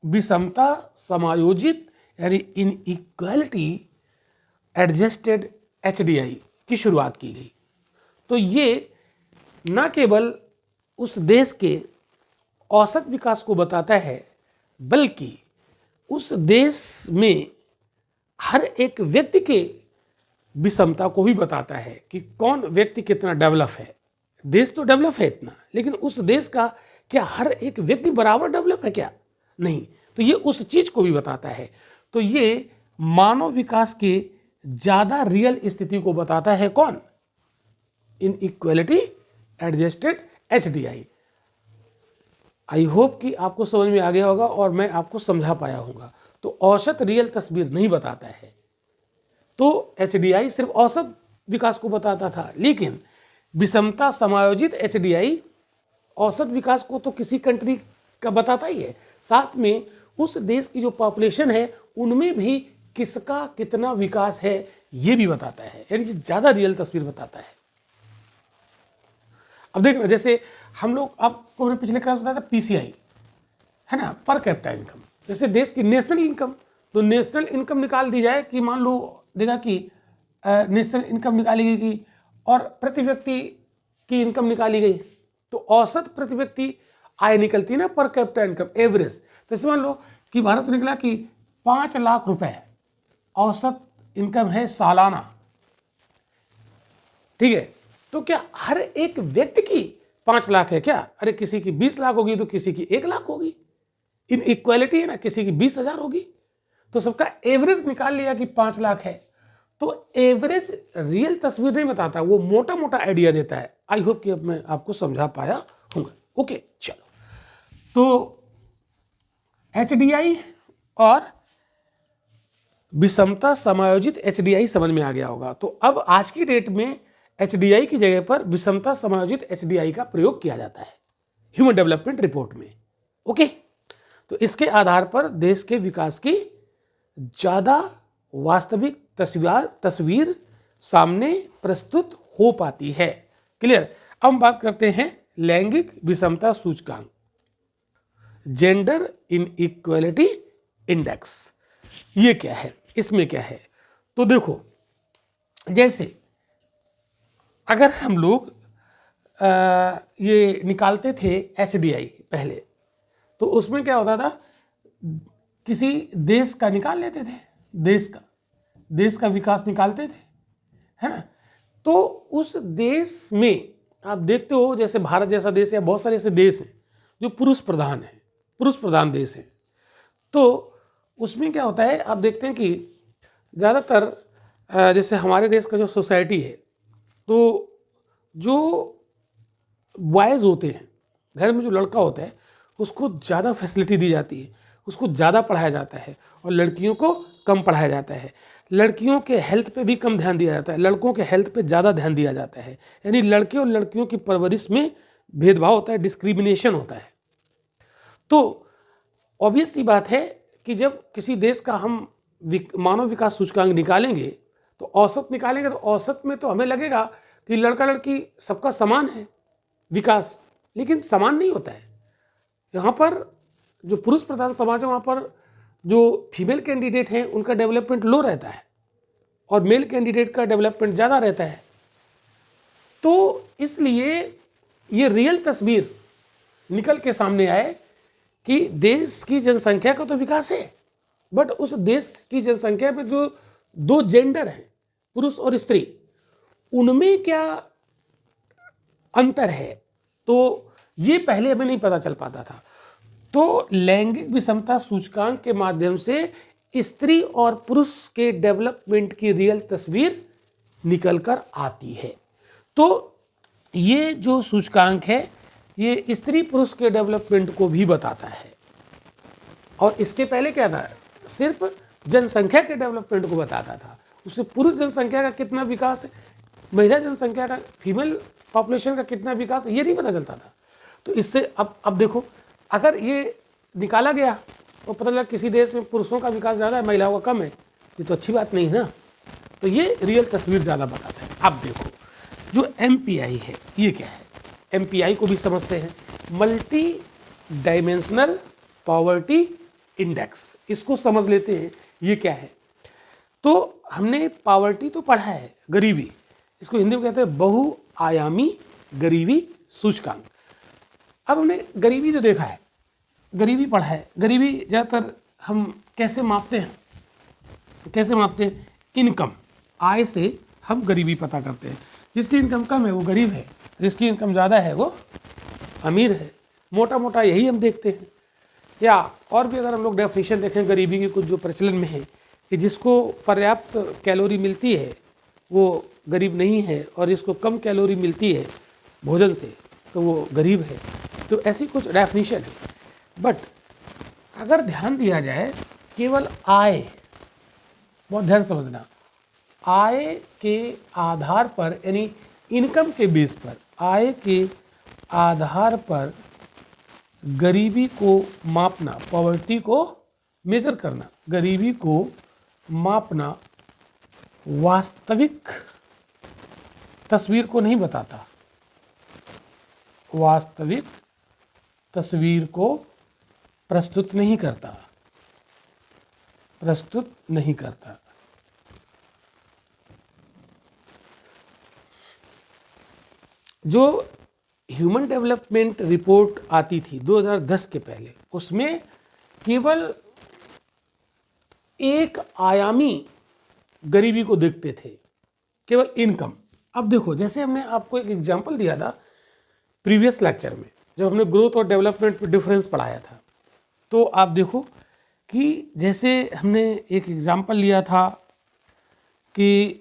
विषमता समायोजित यानी इनइक्वालिटी एडजस्टेड HDI की शुरुआत की गई। तो ये न केवल उस देश के औसत विकास को बताता है, बल्कि उस देश में हर एक व्यक्ति के विषमता को भी बताता है कि कौन व्यक्ति कितना डेवलप है। देश तो डेवलप है इतना, लेकिन उस देश का क्या हर एक व्यक्ति बराबर डेवलप है क्या? नहीं। तो ये उस चीज को भी बताता है। तो ये मानव विकास के ज्यादा रियल स्थिति को बताता है। कौन? Inequality adjusted HDI। I hope कि आपको समझ में आ गया होगा और मैं आपको समझा पाया होगा। तो औसत रियल तस्वीर नहीं बताता है। तो HDI सिर्फ औसत विकास को बताता था, लेकिन विषमता समायोजित HDI औसत विकास को तो किसी कंट्री का बताता ही है, साथ में उस देश की जो पॉपुलेशन है उनमें भी किसका कितना विकास है ये भी बताता है, यानी कि ज़्यादा रियल तस्वीर बताता है। अब देखना, जैसे हम लोग, आपको हमने पिछले क्लास बताया था PCI है ना, पर कैपिटा इनकम। जैसे देश की नेशनल इनकम, तो नेशनल इनकम निकाल दी जाए कि मान लो देगा कि नेशनल इनकम निकाली गई कि और प्रति व्यक्ति की इनकम निकाली गई, तो औसत प्रति व्यक्ति आय निकलती है ना, पर कैपिटा इनकम एवरेज। तो इसमें मान लो कि भारत में निकला कि 5 लाख रुपए औसत इनकम है सालाना, ठीक है। तो क्या हर एक व्यक्ति की 5 लाख है क्या? अरे किसी की 20 लाख होगी तो किसी की 1 लाख होगी, इन इक्वालिटी है ना, किसी की 20,000 होगी, तो सबका एवरेज निकाल लिया कि 5 लाख है। तो एवरेज रियल तस्वीर नहीं बताता, वो मोटा मोटा आइडिया देता है। आई होप कि अब मैं आपको समझा पाया हूँगा। ओके, चलो, तो HDI और विषमता समायोजित HDI समझ में आ गया होगा। तो अब आज की डेट में HDI की जगह पर विषमता समायोजित HDI का प्रयोग किया जाता है ह्यूमन डेवलपमेंट रिपोर्ट में। ओके, तो इसके आधार पर देश के विकास की ज़्यादा वास्तविक तस्वीर सामने प्रस्तुत हो पाती है। क्लियर? अब हम बात करते हैं लैंगिक विषमता सूचकांक, जेंडर इनइक्वालिटी इंडेक्स। ये क्या है, इसमें क्या है? तो देखो, जैसे अगर हम लोग ये निकालते थे HDI पहले, तो उसमें क्या होता था, किसी देश का निकाल लेते थे, देश का विकास निकालते थे, है ना। तो उस देश में आप देखते हो, जैसे भारत जैसा देश या बहुत सारे ऐसे देश हैं जो पुरुष प्रधान देश हैं, तो उसमें क्या होता है, आप देखते हैं कि ज़्यादातर जैसे हमारे देश का जो सोसाइटी है, तो जो बॉयज़ होते हैं, घर में जो लड़का होता है, उसको ज़्यादा फैसिलिटी दी जाती है, उसको ज़्यादा पढ़ाया जाता है, और लड़कियों को कम पढ़ाया जाता है। लड़कियों के हेल्थ पे भी कम ध्यान दिया जाता है, लड़कों के हेल्थ पे ज़्यादा ध्यान दिया जाता है। यानी लड़के और लड़कियों की परवरिश में भेदभाव होता है, डिस्क्रिमिनेशन होता है। तो ऑब्वियस सी बात है कि जब किसी देश का हम मानव विकास सूचकांक निकालेंगे, तो औसत निकालेंगे, तो औसत में तो हमें लगेगा कि लड़का लड़की सबका समान है विकास, लेकिन समान नहीं होता है। यहाँ पर जो पुरुष प्रधान समाज है, वहाँ पर जो फीमेल कैंडिडेट हैं उनका डेवलपमेंट लो रहता है, और मेल कैंडिडेट का डेवलपमेंट ज़्यादा रहता है। तो इसलिए ये रियल तस्वीर निकल के सामने आए कि देश की जनसंख्या का तो विकास है, बट उस देश की जनसंख्या पे जो 2 जेंडर हैं, पुरुष और स्त्री, उनमें क्या अंतर है, तो ये पहले हमें नहीं पता चल पाता था। तो लैंगिक विषमता सूचकांक के माध्यम से स्त्री और पुरुष के डेवलपमेंट की रियल तस्वीर निकल कर आती है। तो ये जो सूचकांक है, ये स्त्री पुरुष के डेवलपमेंट को भी बताता है, और इसके पहले क्या था, सिर्फ जनसंख्या के डेवलपमेंट को बताता था। उससे पुरुष जनसंख्या का कितना विकास है, महिला जनसंख्या का, फीमेल पॉपुलेशन का कितना विकास है, ये नहीं पता चलता था। तो इससे अब देखो, अगर ये निकाला गया तो पता लगा किसी देश में पुरुषों का विकास ज़्यादा है, महिलाओं का कम है, ये तो अच्छी बात नहीं ना। तो ये रियल तस्वीर ज़्यादा बताता है। अब देखो, जो MPI है, ये क्या है? MPI को भी समझते हैं, मल्टी डायमेंशनल पॉवर्टी इंडेक्स। इसको समझ लेते हैं, ये क्या है। तो हमने पॉवर्टी तो पढ़ा है, गरीबी, इसको हिंदी में कहते हैं बहुआयामी गरीबी सूचकांक। अब हमने गरीबी जो देखा है, गरीबी पढ़ा है। गरीबी ज़्यादातर हम कैसे मापते हैं, इनकम, आय से हम गरीबी पता करते हैं। जिसकी इनकम कम है वो गरीब है, जिसकी इनकम ज़्यादा है वो अमीर है। मोटा मोटा यही हम देखते हैं। या और भी अगर हम लोग डेफिनेशन देखें गरीबी की, कुछ जो प्रचलन में है कि जिसको पर्याप्त कैलोरी मिलती है वो गरीब नहीं है, और जिसको कम कैलोरी मिलती है भोजन से तो वो गरीब है। तो ऐसी कुछ डेफिनेशन है। बट अगर ध्यान दिया जाए केवल आय, बहुत ध्यान समझना, आय के आधार पर, यानी इनकम के बेस पर, आय के आधार पर गरीबी को मापना, पॉवर्टी को मेजर करना, गरीबी को मापना वास्तविक तस्वीर को नहीं बताता, वास्तविक तस्वीर को प्रस्तुत नहीं करता, प्रस्तुत नहीं करता। जो ह्यूमन डेवलपमेंट रिपोर्ट आती थी 2010 के पहले, उसमें केवल एक आयामी गरीबी को देखते थे, केवल इनकम। अब देखो, जैसे हमने आपको एक एग्जांपल दिया था प्रीवियस लेक्चर में, जब हमने ग्रोथ और डेवलपमेंट में डिफरेंस पढ़ाया था, तो आप देखो कि जैसे हमने एक एग्जांपल लिया था कि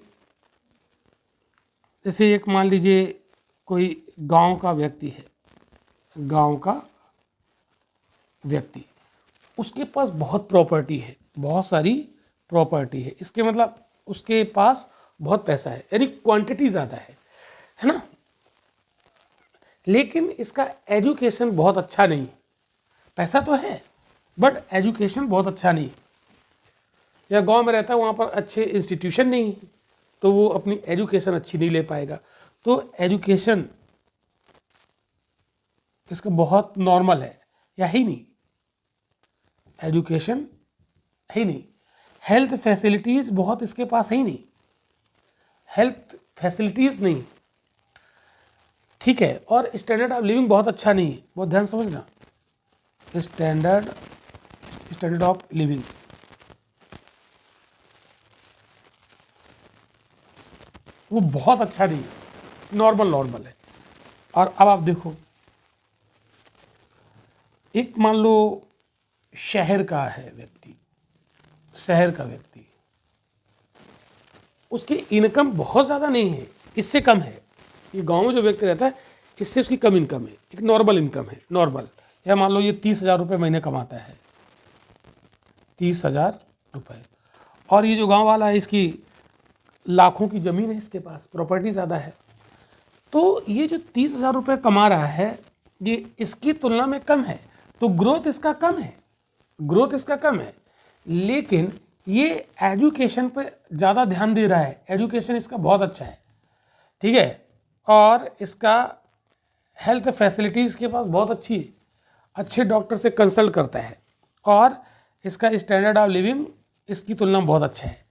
जैसे एक मान लीजिए कोई गांव का व्यक्ति है, गांव का व्यक्ति, उसके पास बहुत प्रॉपर्टी है, बहुत सारी प्रॉपर्टी है, इसके मतलब उसके पास बहुत पैसा है, यानी क्वांटिटी ज़्यादा है ना, लेकिन इसका एजुकेशन बहुत अच्छा नहीं। पैसा तो है बट एजुकेशन बहुत अच्छा नहीं, या गांव में रहता है वहाँ पर अच्छे इंस्टीट्यूशन नहीं, तो वो अपनी एजुकेशन अच्छी नहीं ले पाएगा। तो एजुकेशन इसका बहुत नॉर्मल है या ही नहीं, एजुकेशन है ही नहीं। हेल्थ फैसिलिटीज़ बहुत इसके पास है ही नहीं, हेल्थ फैसिलिटीज़ नहीं, ठीक है। और स्टैंडर्ड ऑफ लिविंग बहुत अच्छा नहीं है, बहुत ध्यान समझना, स्टैंडर्ड ऑफ लिविंग वो बहुत अच्छा नहीं है, नॉर्मल है। और अब आप देखो, एक मान लो शहर का है व्यक्ति, शहर का व्यक्ति, उसकी इनकम बहुत ज़्यादा नहीं है, इससे कम है। ये गांव में जो व्यक्ति रहता है इससे उसकी कम इनकम है, एक नॉर्मल इनकम है, नॉर्मल। या मान लो ये 30,000 रुपये महीने कमाता है, 30,000 रुपये, और ये जो गांव वाला है इसकी लाखों की ज़मीन है, इसके पास प्रॉपर्टी ज़्यादा है। तो ये जो 30,000 रुपये कमा रहा है, ये इसकी तुलना में कम है, तो ग्रोथ इसका कम है, ग्रोथ इसका कम है। लेकिन ये एजुकेशन पे ज़्यादा ध्यान दे रहा है, एजुकेशन इसका बहुत अच्छा है, ठीक है। और इसका हेल्थ फैसिलिटीज़ के पास बहुत अच्छी है, अच्छे डॉक्टर से कंसल्ट करता है, और इसका स्टैंडर्ड ऑफ लिविंग इसकी तुलना में बहुत अच्छा है।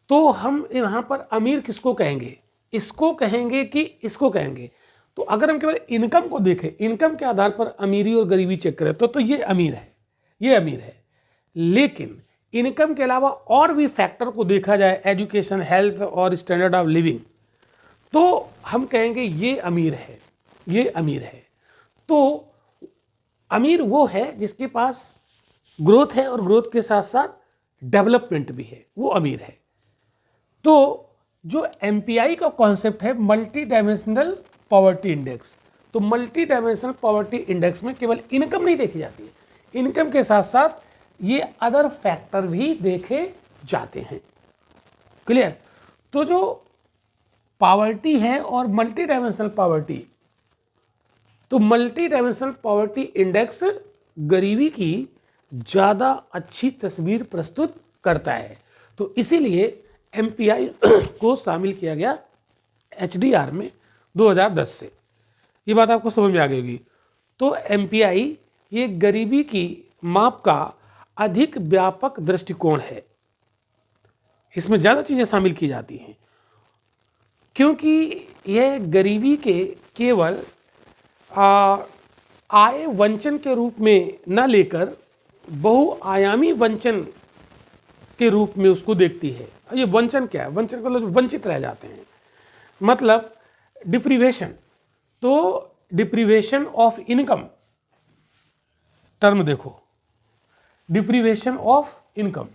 तो हम यहाँ पर अमीर किसको कहेंगे, इसको कहेंगे कि इसको कहेंगे? तो अगर हम केवल इनकम को देखें, इनकम के आधार पर अमीरी और गरीबी चेक करें, तो ये अमीर है, ये अमीर है। लेकिन इनकम के अलावा और भी फैक्टर को देखा जाए, एजुकेशन, हेल्थ और स्टैंडर्ड ऑफ लिविंग, तो हम कहेंगे ये अमीर है, ये अमीर है। तो अमीर वो है जिसके पास ग्रोथ है और ग्रोथ के साथ साथ डेवलपमेंट भी है, वो अमीर है। तो जो एमपीआई का कॉन्सेप्ट है, मल्टी डायमेंशनल पॉवर्टी इंडेक्स, तो मल्टी डायमेंशनल पॉवर्टी इंडेक्स में केवल इनकम नहीं देखी जाती है, इनकम के साथ साथ ये अदर फैक्टर भी देखे जाते हैं। क्लियर? तो जो पॉवर्टी है और मल्टी डायमेंशनल पॉवर्टी, तो मल्टी डायमेंशनल पॉवर्टी इंडेक्स गरीबी की ज़्यादा अच्छी तस्वीर प्रस्तुत करता है। तो इसीलिए एमपीआई को शामिल किया गया एचडीआर में 2010 से। ये बात आपको समझ में आ गई होगी। तो एमपीआई ये गरीबी की माप का अधिक व्यापक दृष्टिकोण है, इसमें ज़्यादा चीज़ें शामिल की जाती हैं, क्योंकि यह गरीबी के केवल आय वंचन के रूप में न लेकर बहुआयामी वंचन के रूप में उसको देखती है। ये वंचन क्या है? वंचन को लोग वंचित रह जाते हैं, मतलब डिप्रीवेशन। तो डिप्रीवेशन ऑफ इनकम टर्म देखो, डिप्रीवेशन ऑफ इनकम,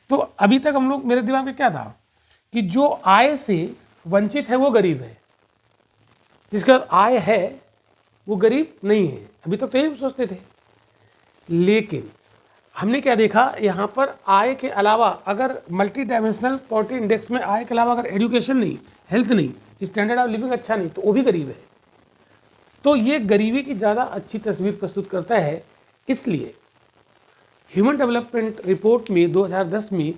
तो अभी तक हम लोग, मेरे दिमाग में क्या था कि जो आय से वंचित है वो गरीब है, जिसका आय है वो गरीब नहीं है। अभी तक तो यही सोचते थे, लेकिन हमने क्या देखा यहाँ पर, आय के अलावा अगर मल्टी डायमेंशनल पॉवर्टी इंडेक्स में आय के अलावा अगर एजुकेशन नहीं, हेल्थ नहीं, स्टैंडर्ड ऑफ लिविंग अच्छा नहीं, तो वो भी गरीब है। तो ये गरीबी की ज़्यादा अच्छी तस्वीर प्रस्तुत करता है। इसलिए ह्यूमन डेवलपमेंट रिपोर्ट में 2010 में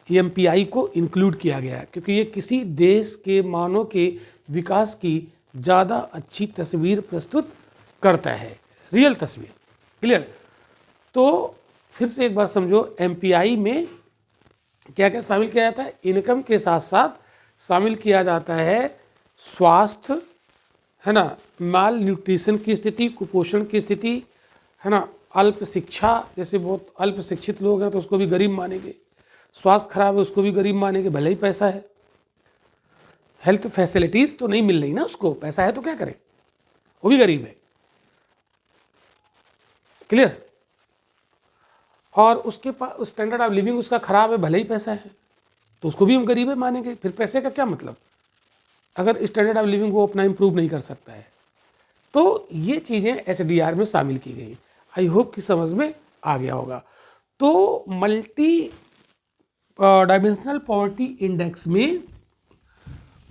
एमपीआई को इंक्लूड किया गया, क्योंकि ये किसी देश के मानव के विकास की ज़्यादा अच्छी तस्वीर प्रस्तुत करता है, रियल तस्वीर। क्लियर? तो फिर से एक बार समझो, एमपीआई में क्या क्या शामिल किया जाता है? इनकम के साथ साथ शामिल किया जाता है स्वास्थ्य, है ना, माल न्यूट्रिशन की स्थिति, कुपोषण की स्थिति, है ना, अल्प शिक्षा, जैसे बहुत अल्प शिक्षित लोग हैं तो उसको भी गरीब मानेंगे, स्वास्थ्य खराब है उसको भी गरीब मानेंगे, भले ही पैसा है। हेल्थ फैसिलिटीज तो नहीं मिल रही ना उसको, पैसा है तो क्या करे, वो भी गरीब है। क्लियर? और उसके पास स्टैंडर्ड ऑफ लिविंग उसका खराब है, भले ही पैसा है, तो उसको भी हम गरीब है मानेंगे। फिर पैसे का क्या मतलब, अगर स्टैंडर्ड ऑफ लिविंग वो अपना इंप्रूव नहीं कर सकता है। तो ये चीज़ें एचडीआर में शामिल की गई। आई होप कि समझ में आ गया होगा। तो मल्टी डायमेंशनल पॉवर्टी इंडेक्स में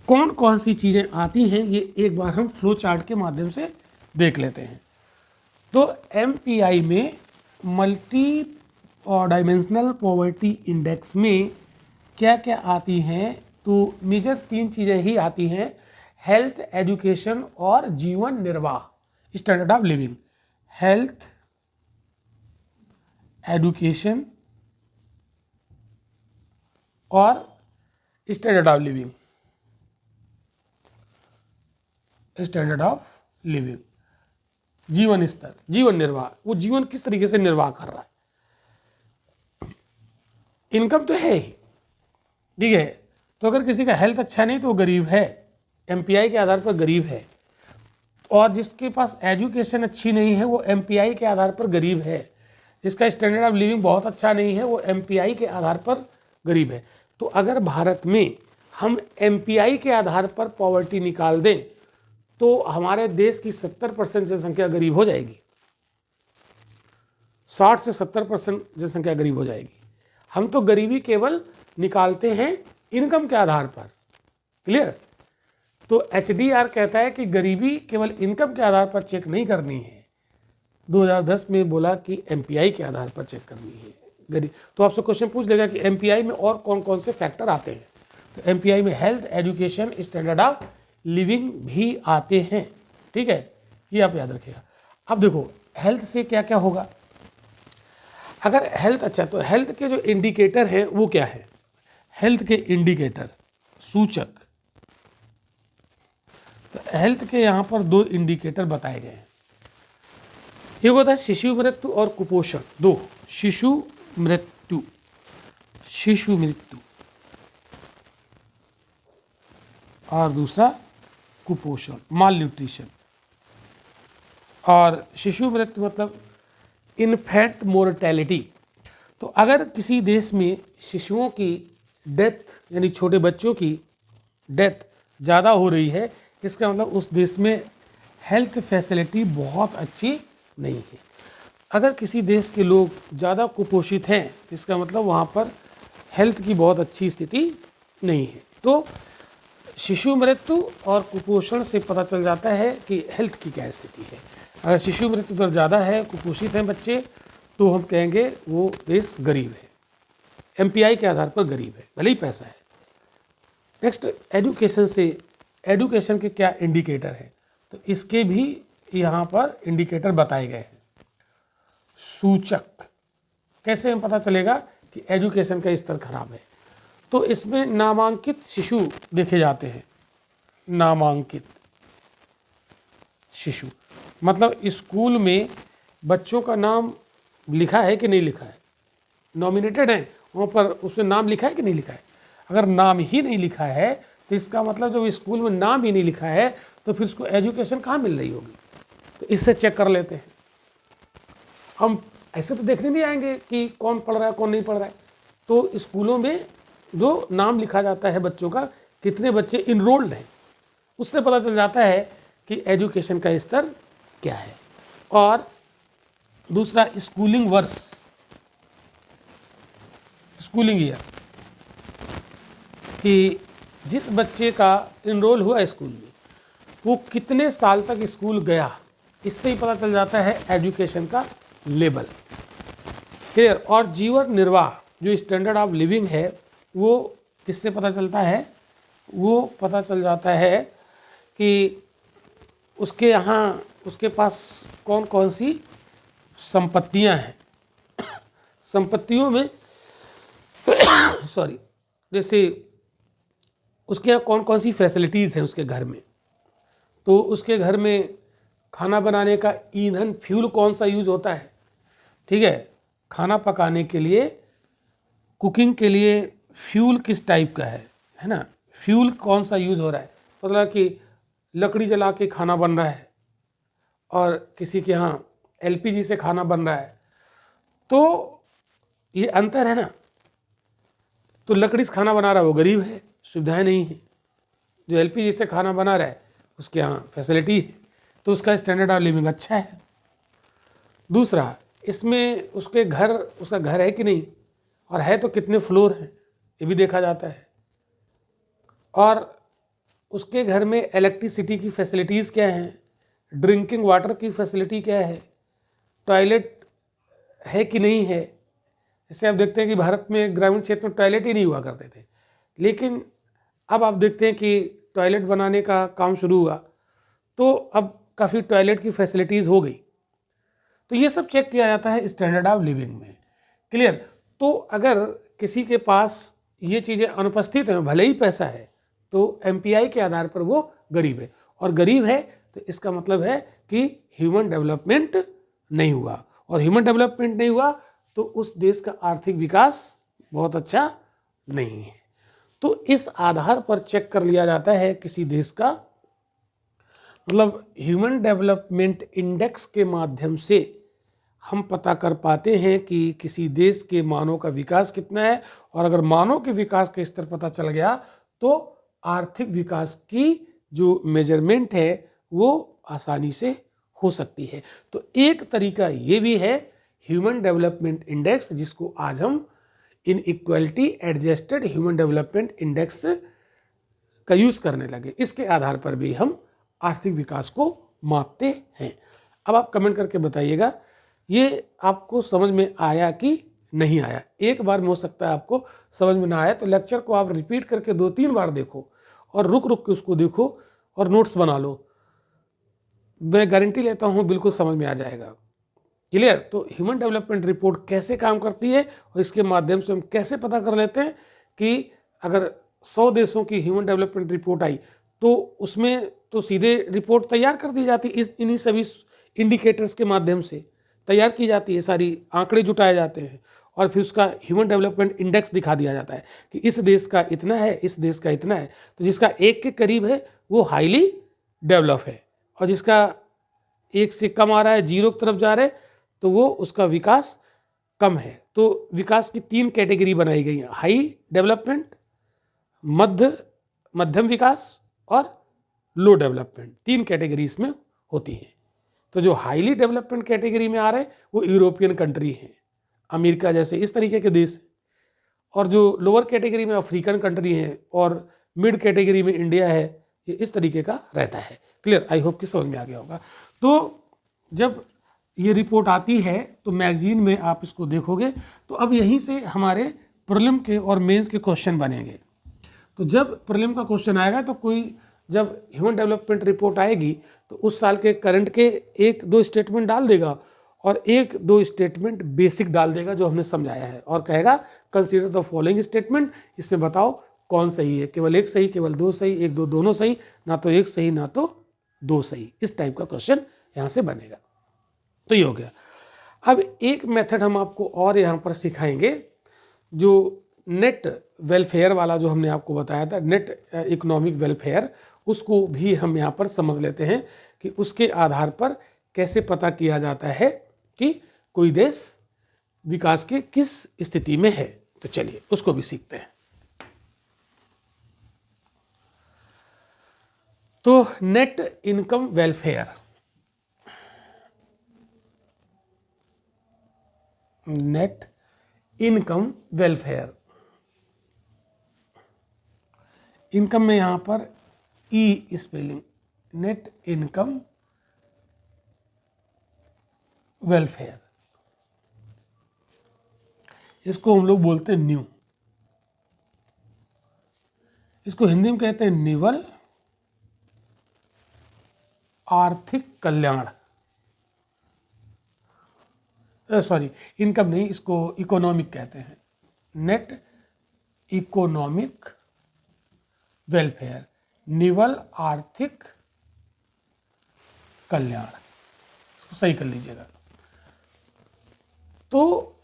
कौन कौन सी चीज़ें आती हैं, ये एक बार हम फ्लो चार्ट के माध्यम से देख लेते हैं। तो एमपीआई में मल्टी डायमेंशनल पॉवर्टी इंडेक्स में क्या क्या आती हैं? तो मेजर 3 चीज़ें ही आती हैं, हेल्थ, एजुकेशन और जीवन निर्वाह, standard of living. Health, education और standard of living, standard of living, जीवन स्तर, जीवन निर्वाह, वो जीवन किस तरीके से निर्वाह कर रहा है। इनकम तो है ही, ठीक है, तो अगर किसी का हेल्थ अच्छा नहीं तो वो गरीब है, एमपीआई के आधार पर गरीब है। और जिसके पास एजुकेशन अच्छी नहीं है वो एमपीआई के आधार पर गरीब है। जिसका स्टैंडर्ड ऑफ लिविंग बहुत अच्छा नहीं है वो एमपीआई के आधार पर गरीब है। तो अगर भारत में हम एमपीआई के आधार पर पॉवर्टी निकाल दें तो हमारे देश की 70% जनसंख्या गरीब हो जाएगी, 60 से 70% जनसंख्या गरीब हो जाएगी। हम तो गरीबी केवल निकालते हैं इनकम के आधार पर। क्लियर? तो एचडीआर कहता है कि गरीबी केवल इनकम के आधार पर चेक नहीं करनी है, 2010 में बोला कि एमपीआई के आधार पर चेक करनी है गरीब। तो आपसे क्वेश्चन पूछ लेगा कि एमपीआई में और कौन कौन से फैक्टर आते हैं। तो एमपीआई में health, education, standard of living भी आते हैं। ठीक है, ये आप याद रखिएगा। अब देखो हेल्थ से क्या क्या होगा। अगर हेल्थ अच्छा, तो हेल्थ के जो इंडिकेटर हैं वो क्या है? हेल्थ के इंडिकेटर, सूचक, तो हेल्थ के यहाँ पर 2 इंडिकेटर बताए गए हैं। एक होता है शिशु मृत्यु और कुपोषण, 2, शिशु मृत्यु, शिशु मृत्यु, और दूसरा कुपोषण, माल न्यूट्रिशन। और शिशु मृत्यु मतलब इन्फेंट मोर्टेलिटी। तो अगर किसी देश में शिशुओं की डेथ, यानी छोटे बच्चों की डेथ ज़्यादा हो रही है, इसका मतलब उस देश में हेल्थ फैसिलिटी बहुत अच्छी नहीं है। अगर किसी देश के लोग ज़्यादा कुपोषित हैं, इसका मतलब वहाँ पर हेल्थ की बहुत अच्छी स्थिति नहीं है। तो शिशु मृत्यु और कुपोषण से पता चल जाता है कि हेल्थ की क्या स्थिति है। अगर शिशु मृत्यु दर ज़्यादा है, कुपोषित हैं बच्चे, तो हम कहेंगे वो देश गरीब है, एमपीआई के आधार पर गरीब है, भले ही पैसा है। नेक्स्ट एजुकेशन से, एजुकेशन के क्या इंडिकेटर हैं? तो इसके भी यहाँ पर इंडिकेटर बताए गए हैं। सूचक, कैसे हमें पता चलेगा कि एजुकेशन का स्तर खराब है? तो इसमें नामांकित शिशु देखे जाते हैं। नामांकित शिशु मतलब स्कूल में बच्चों का नाम लिखा है कि नहीं लिखा है, नॉमिनेटेड है वहाँ पर, उसमें नाम लिखा है कि नहीं लिखा है। अगर नाम ही नहीं लिखा है तो इसका मतलब जब स्कूल में नाम ही नहीं लिखा है तो फिर उसको एजुकेशन कहाँ मिल रही होगी। तो इससे चेक कर लेते हैं हम। ऐसे तो देखने नहीं आएंगे कि कौन पढ़ रहा है कौन नहीं पढ़ रहा है। तो स्कूलों में जो नाम लिखा जाता है बच्चों का, कितने बच्चे इनरोल्ड हैं, उससे पता चल जाता है कि एजुकेशन का स्तर क्या है। और दूसरा स्कूलिंग वर्ष, स्कूलिंग ईयर, कि जिस बच्चे का इनरोल हुआ स्कूल में वो कितने साल तक स्कूल गया, इससे ही पता चल जाता है एजुकेशन का लेवल। क्लियर। और जीवन निर्वाह जो स्टैंडर्ड ऑफ लिविंग है वो किससे पता चलता है? वो पता चल जाता है कि उसके यहाँ उसके पास कौन कौन सी संपत्तियां हैं। संपत्तियों में सॉरी, जैसे उसके यहाँ कौन कौन सी फैसिलिटीज़ हैं उसके घर में, तो उसके घर में खाना बनाने का ईंधन फ्यूल कौन सा यूज होता है, ठीक है, खाना पकाने के लिए, कुकिंग के लिए फ्यूल किस टाइप का है ना, फ्यूल कौन सा यूज हो रहा है, मतलब कि लकड़ी जला के खाना बन रहा है और किसी के यहाँ एलपीजी से खाना बन रहा है, तो ये अंतर है ना। तो लकड़ी से खाना बना रहा है वो गरीब है, सुविधाएं नहीं है। जो एलपीजी से खाना बना रहा है उसके यहाँ फैसिलिटी है, तो उसका स्टैंडर्ड ऑफ लिविंग अच्छा है। दूसरा, इसमें उसका घर है कि नहीं, और है तो कितने फ्लोर हैं, ये भी देखा जाता है। और उसके घर में इलेक्ट्रिसिटी की फैसिलिटीज़ क्या हैं, ड्रिंकिंग वाटर की फैसिलिटी क्या है, टॉयलेट है कि नहीं है। जैसे आप देखते हैं कि भारत में ग्रामीण क्षेत्र में टॉयलेट ही नहीं हुआ करते थे, लेकिन अब आप देखते हैं कि टॉयलेट बनाने का काम शुरू हुआ, तो अब काफ़ी टॉयलेट की फैसिलिटीज़ हो गई। तो ये सब चेक किया जाता है स्टैंडर्ड ऑफ लिविंग में। क्लियर। तो अगर किसी के पास ये चीज़ें अनुपस्थित हैं, भले ही पैसा है, तो एमपीआई के आधार पर वो गरीब है, और गरीब है तो इसका मतलब है कि ह्यूमन डेवलपमेंट नहीं हुआ, और ह्यूमन डेवलपमेंट नहीं हुआ तो उस देश का आर्थिक विकास बहुत अच्छा नहीं है। तो इस आधार पर चेक कर लिया जाता है किसी देश का, मतलब ह्यूमन डेवलपमेंट इंडेक्स के माध्यम से हम पता कर पाते हैं कि किसी देश के मानव का विकास कितना है, और अगर मानव के विकास का स्तर पता चल गया तो आर्थिक विकास की जो मेजरमेंट है वो आसानी से हो सकती है। तो एक तरीका ये भी है ह्यूमन डेवलपमेंट इंडेक्स, जिसको आज हम inequality adjusted human development index का यूज करने लगे। इसके आधार पर भी हम आर्थिक विकास को मापते हैं। अब आप कमेंट करके बताइएगा ये आपको समझ में आया कि नहीं आया। एक बार में हो सकता है आपको समझ में ना आया, तो लेक्चर को आप रिपीट करके 2-3 बार देखो और रुक रुक के उसको देखो और नोट्स बना लो। मैं गारंटी लेता हूँ बिल्कुल समझ में आ जाएगा। क्लियर। तो ह्यूमन डेवलपमेंट रिपोर्ट कैसे काम करती है और इसके माध्यम से हम कैसे पता कर लेते हैं कि अगर 100 देशों की ह्यूमन डेवलपमेंट रिपोर्ट आई तो उसमें तो सीधे रिपोर्ट तैयार कर दी जाती है, इन्हीं सभी इंडिकेटर्स के माध्यम से तैयार की जाती है, सारी आंकड़े जुटाए जाते हैं और फिर उसका ह्यूमन डेवलपमेंट इंडेक्स दिखा दिया जाता है कि इस देश का इतना है, इस देश का इतना है। तो जिसका 1 के करीब है वो हाईली डेवलप है, और जिसका 1 से कम आ रहा है, 0 की तरफ जा रहे हैं, तो वो उसका विकास कम है। तो विकास की 3 कैटेगरी बनाई गई हैं, हाई डेवलपमेंट, मध्यम विकास और लो डेवलपमेंट। 3 कैटेगरी इसमें होती हैं। तो जो हाईली डेवलपमेंट कैटेगरी में आ रहे हैं वो यूरोपियन कंट्री हैं, अमेरिका जैसे इस तरीके के देश, और जो लोअर कैटेगरी में अफ्रीकन कंट्री हैं, और मिड कैटेगरी में इंडिया है। ये इस तरीके का रहता है। क्लियर। आई होप कि समझ में आ गया होगा। तो जब ये रिपोर्ट आती है तो मैगजीन में आप इसको देखोगे, तो अब यहीं से हमारे प्रीलिम के और मेंस के क्वेश्चन बनेंगे। तो जब प्रीलिम का क्वेश्चन आएगा तो कोई जब ह्यूमन डेवलपमेंट रिपोर्ट आएगी तो उस साल के करंट के 1-2 स्टेटमेंट डाल देगा और 1-2 स्टेटमेंट बेसिक डाल देगा जो हमने समझाया है, और कहेगा कंसीडर द फॉलोइंग स्टेटमेंट, इसमें बताओ कौन सही है, केवल 1 सही, केवल 2 सही, 1-2 दोनों सही, ना तो 1 सही ना तो 2 सही। इस टाइप का क्वेश्चन यहाँ से बनेगा। तो ये हो गया। अब एक मेथड हम आपको और यहाँ पर सिखाएंगे, जो नेट वेलफेयर वाला जो हमने आपको बताया था, नेट इकोनॉमिक वेलफेयर, उसको भी हम यहाँ पर समझ लेते हैं कि उसके आधार पर कैसे पता किया जाता है कि कोई देश विकास के किस स्थिति में है। तो चलिए उसको भी सीखते हैं। तो net income welfare, net income welfare income में यहाँ पर ई स्पेलिंग, नेट इनकम वेलफेयर, इसको हम लोग बोलते हैं न्यू, इसको हिंदी में कहते हैं निवल आर्थिक कल्याण, सॉरी इनकम नहीं, इसको इकोनॉमिक कहते हैं, नेट इकोनॉमिक वेलफेयर, निवल आर्थिक कल्याण, इसको सही कर लीजिएगा। तो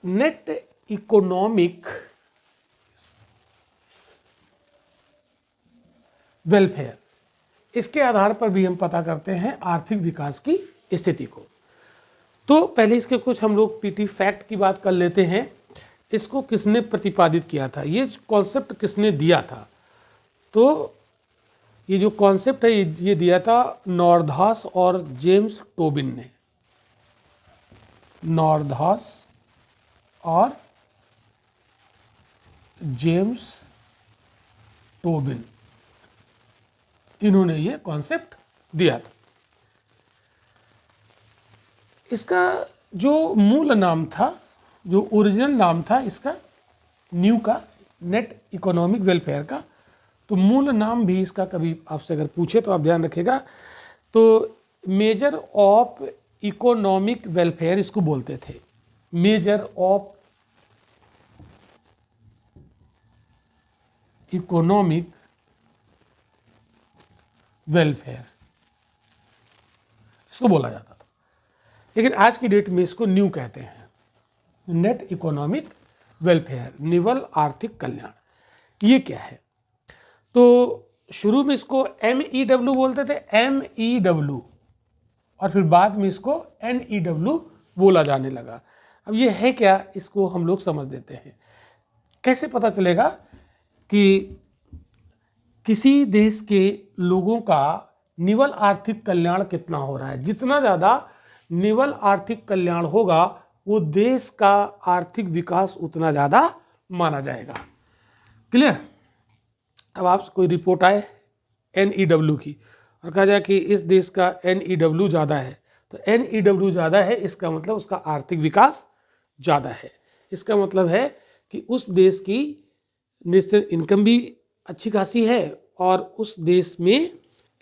नेट इकोनॉमिक वेलफेयर, इसके आधार पर भी हम पता करते हैं आर्थिक विकास की स्थिति को। तो पहले इसके कुछ हम लोग पीटी फैक्ट की बात कर लेते हैं। इसको किसने प्रतिपादित किया था, ये कॉन्सेप्ट किसने दिया था? तो ये जो कॉन्सेप्ट है ये दिया था नॉर्धास और जेम्स टोबिन ने, नॉर्धास और जेम्स टोबिन, इन्होंने ये कॉन्सेप्ट दिया था। इसका जो मूल नाम था, जो ओरिजिनल नाम था इसका न्यू का, नेट इकोनॉमिक वेलफेयर का, तो मूल नाम भी इसका कभी आपसे अगर पूछे तो आप ध्यान रखिएगा, तो मेजर ऑफ इकोनॉमिक वेलफेयर इसको बोलते थे, मेजर ऑफ इकोनॉमिक वेलफेयर इसको बोला जाता था, लेकिन आज की डेट में इसको न्यू कहते हैं, नेट इकोनॉमिक वेलफेयर, निवल आर्थिक कल्याण। ये क्या है? तो शुरू में इसको MEW बोलते थे, MEW, और फिर बाद में इसको NEW बोला जाने लगा। अब ये है क्या, इसको हम लोग समझ देते हैं। कैसे पता चलेगा कि किसी देश के लोगों का निवल आर्थिक कल्याण कितना हो रहा है? जितना ज़्यादा निवल आर्थिक कल्याण होगा वो देश का आर्थिक विकास उतना ज़्यादा माना जाएगा। क्लियर? अब आप कोई रिपोर्ट आए NEW की और कहा जाए कि इस देश का NEW ज़्यादा है, तो NEW ज़्यादा है इसका मतलब उसका आर्थिक विकास ज़्यादा है। इसका मतलब है कि उस देश की नेशनल इनकम भी अच्छी खासी है और उस देश में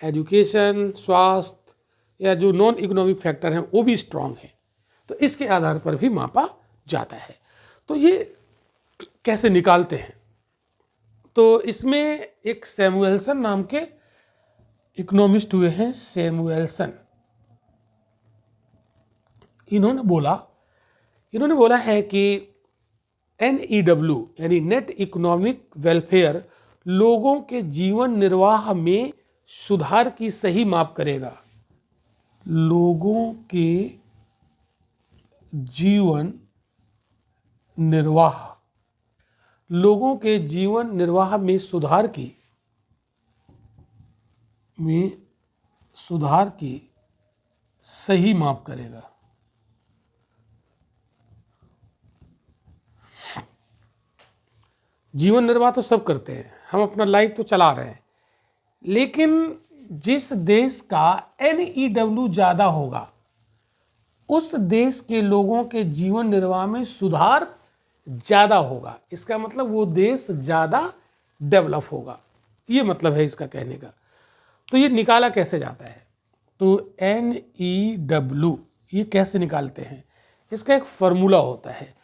एजुकेशन, स्वास्थ्य या जो नॉन इकोनॉमिक फैक्टर हैं वो भी स्ट्रांग है। तो इसके आधार पर भी मापा जाता है। तो ये कैसे निकालते हैं? तो इसमें एक सैमुएल्सन नाम के इकोनॉमिस्ट हुए हैं, सैमुएल्सन। इन्होंने बोला है कि NEW यानी नेट इकोनॉमिक वेलफेयर लोगों के जीवन निर्वाह में सुधार की सही माप करेगा, लोगों के जीवन निर्वाह, लोगों के जीवन निर्वाह में सुधार की सही माप करेगा। जीवन निर्वाह तो सब करते हैं, हम अपना लाइफ तो चला रहे हैं, लेकिन जिस देश का NEW ज़्यादा होगा उस देश के लोगों के जीवन निर्वाह में सुधार ज़्यादा होगा। इसका मतलब वो देश ज़्यादा डेवलप होगा, ये मतलब है इसका कहने का। तो ये निकाला कैसे जाता है? तो NEW ये कैसे निकालते हैं? इसका एक फॉर्मूला होता है,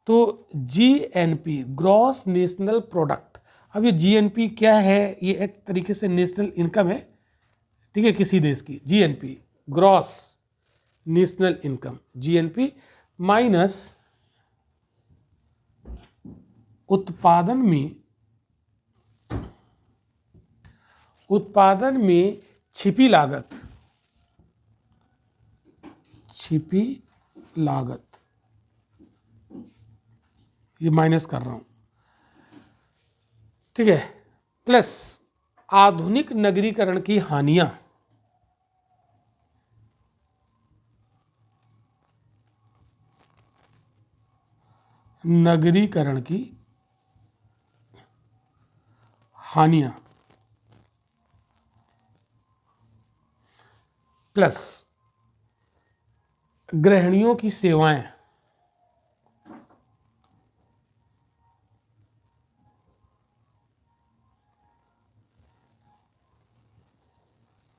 तो GNP ग्रॉस नेशनल प्रोडक्ट। अब ये GNP क्या है? ये एक तरीके से नेशनल इनकम है, ठीक है, किसी देश की। GNP gross national income, GNP minus उत्पादन में छिपी लागत, ये माइनस कर रहा हूं, ठीक है, प्लस आधुनिक नगरीकरण की हानियां, नगरीकरण की हानियां प्लस गृहिणियों की सेवाएं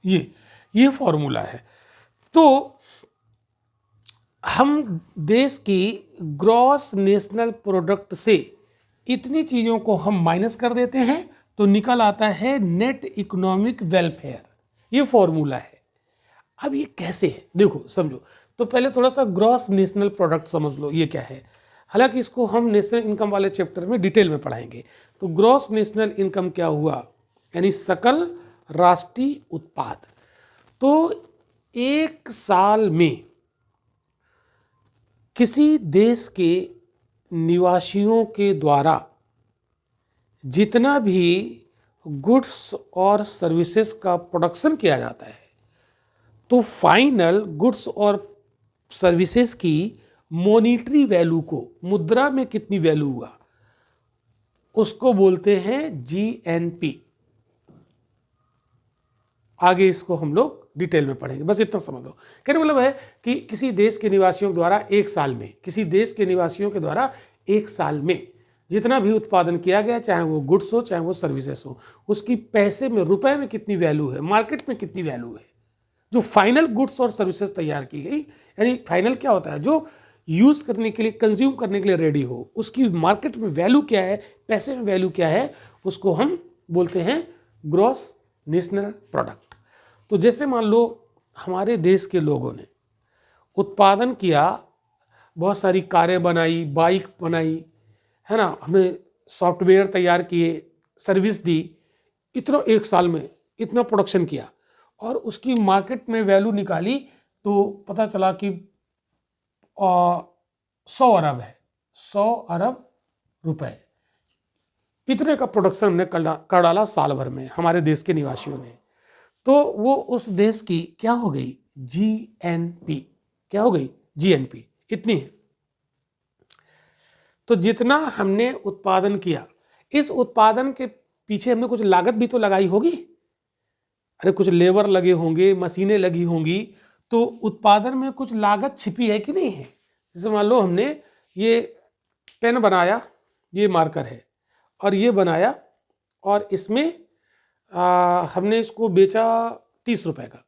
ये फॉर्मूला है। तो हम देश की ग्रॉस नेशनल प्रोडक्ट से इतनी चीज़ों को हम माइनस कर देते हैं तो निकल आता है नेट इकोनॉमिक वेलफेयर। ये फॉर्मूला है। अब ये कैसे है देखो समझो। तो पहले थोड़ा सा ग्रॉस नेशनल प्रोडक्ट समझ लो ये क्या है। हालांकि इसको हम नेशनल इनकम वाले चैप्टर में डिटेल में पढ़ाएंगे। तो ग्रॉस नेशनल इनकम क्या हुआ, यानी सकल राष्ट्रीय उत्पाद। तो एक साल में किसी देश के निवासियों के द्वारा जितना भी गुड्स और सर्विसेज का प्रोडक्शन किया जाता है, तो फाइनल गुड्स और सर्विसेज की मॉनिटरी वैल्यू को, मुद्रा में कितनी वैल्यू हुआ, उसको बोलते हैं जीएनपी। आगे इसको हम लोग डिटेल में पढ़ेंगे, बस इतना समझ लो। कहने मतलब है कि किसी देश के निवासियों द्वारा एक साल में, किसी देश के निवासियों के द्वारा एक साल में जितना भी उत्पादन किया गया, चाहे वो गुड्स हो चाहे वो सर्विसेज हो, उसकी पैसे में, रुपए में कितनी वैल्यू है, मार्केट में कितनी वैल्यू है। जो फाइनल गुड्स और सर्विसेज तैयार की गई, यानी फाइनल क्या होता है, जो यूज करने के लिए, कंज्यूम करने के लिए रेडी हो, उसकी मार्केट में वैल्यू क्या है, पैसे में वैल्यू क्या है, उसको हम बोलते हैं ग्रॉस नेशनल प्रोडक्ट। तो जैसे मान लो हमारे देश के लोगों ने उत्पादन किया, बहुत सारी कारें बनाई, बाइक बनाई, है ना, हमने सॉफ्टवेयर तैयार किए, सर्विस दी, इतना एक साल में इतना प्रोडक्शन किया और उसकी मार्केट में वैल्यू निकाली तो पता चला कि 100 अरब है, 100 अरब रुपए। इतने का प्रोडक्शन हमने कर डाला साल भर में हमारे देश के निवासियों ने। तो वो उस देश की क्या हो गई, जीएनपी। क्या हो गई, जीएनपी इतनी है। तो जितना हमने उत्पादन किया, इस उत्पादन के पीछे हमने कुछ लागत भी तो लगाई होगी। अरे कुछ लेबर लगे होंगे, मशीनें लगी होंगी, तो उत्पादन में कुछ लागत छिपी है कि नहीं है। जैसे मान लो हमने ये पेन बनाया, ये मार्कर है, और ये बनाया और इसमें हमने इसको बेचा 30 रुपए का।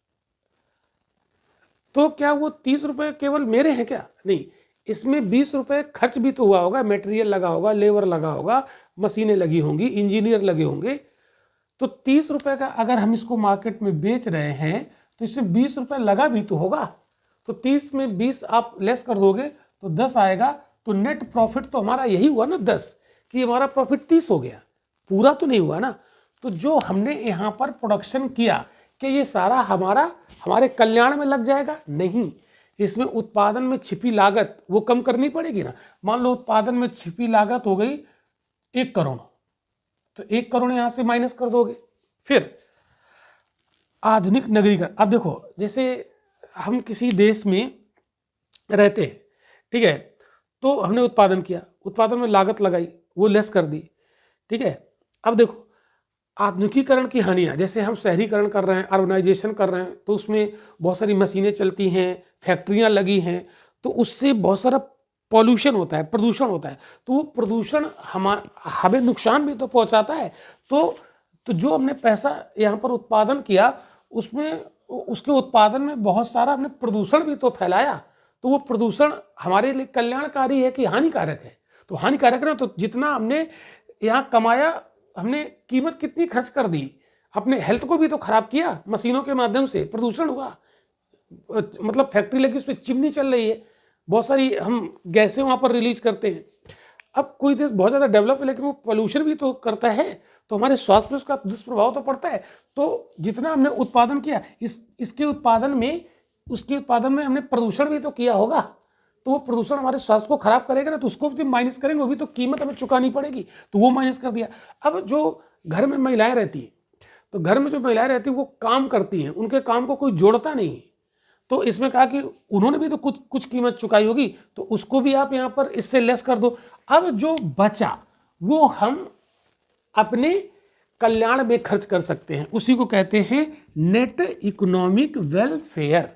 तो क्या वो 30 रुपए केवल मेरे हैं क्या? नहीं, इसमें 20 रुपए खर्च भी तो हुआ होगा, मटेरियल लगा होगा, लेबर लगा होगा, मशीनें लगी होंगी, इंजीनियर लगे होंगे। तो 30 रुपए का अगर हम इसको मार्केट में बेच रहे हैं तो इसमें 20 रुपए लगा भी तो होगा। तो 30 में 20 आप लेस कर दोगे तो 10 आएगा। तो नेट प्रॉफिट तो हमारा यही हुआ ना 10, कि हमारा प्रॉफिट 30 हो गया, पूरा तो नहीं हुआ ना। तो जो हमने यहाँ पर प्रोडक्शन किया, कि ये सारा हमारे कल्याण में लग जाएगा? नहीं, इसमें उत्पादन में छिपी लागत वो कम करनी पड़ेगी ना। मान लो उत्पादन में छिपी लागत हो गई 1 करोड़, तो 1 करोड़ यहां से माइनस कर दोगे। फिर आधुनिक नगरीकरण। अब देखो, जैसे हम किसी देश में रहते हैं, ठीक है, तो हमने उत्पादन किया, उत्पादन में लागत लगाई, वो लेस कर दी, ठीक है। अब देखो आधुनिकीकरण की हानियां, जैसे हम शहरीकरण कर रहे हैं, अर्बनाइजेशन कर रहे हैं, तो उसमें बहुत सारी मशीनें चलती हैं, फैक्ट्रियां लगी हैं, तो उससे बहुत सारा पॉल्यूशन होता है, प्रदूषण होता है। तो वो प्रदूषण हमें नुकसान भी तो पहुंचाता है। तो जो हमने पैसा यहाँ पर उत्पादन किया, उसमें उसके उत्पादन में बहुत सारा हमने प्रदूषण भी तो फैलाया। तो वो प्रदूषण हमारे लिए कल्याणकारी है कि हानिकारक है? तो हानिकारक है। तो जितना हमने यहाँ कमाया, हमने कीमत कितनी खर्च कर दी, अपने हेल्थ को भी तो खराब किया। मशीनों के माध्यम से प्रदूषण हुआ, मतलब फैक्ट्री लगी, उस पर चिमनी चल रही है, बहुत सारी हम गैसें वहाँ पर रिलीज करते हैं। अब कोई देश बहुत ज़्यादा डेवलप है लेकिन वो पोल्यूशन भी तो करता है, तो हमारे स्वास्थ्य पे उसका दुष्प्रभाव तो पड़ता है। तो जितना हमने उत्पादन किया, उसके उत्पादन में हमने प्रदूषण भी तो किया होगा। तो वो प्रदूषण हमारे स्वास्थ्य को खराब करेगा ना, तो उसको भी माइनस करेंगे, वो भी तो कीमत हमें चुकानी पड़ेगी, तो वो माइनस कर दिया। अब जो घर में महिलाएं रहती हैं, तो घर में जो महिलाएं रहती हैं वो काम करती हैं, उनके काम को कोई जोड़ता नहीं। तो इसमें कहा कि उन्होंने भी तो कुछ कीमत चुकाई होगी, तो उसको भी आप यहाँ पर इससे लेस कर दो। अब जो बचा वो हम अपने कल्याण में खर्च कर सकते हैं, उसी को कहते हैं नेट इकोनॉमिक वेलफेयर।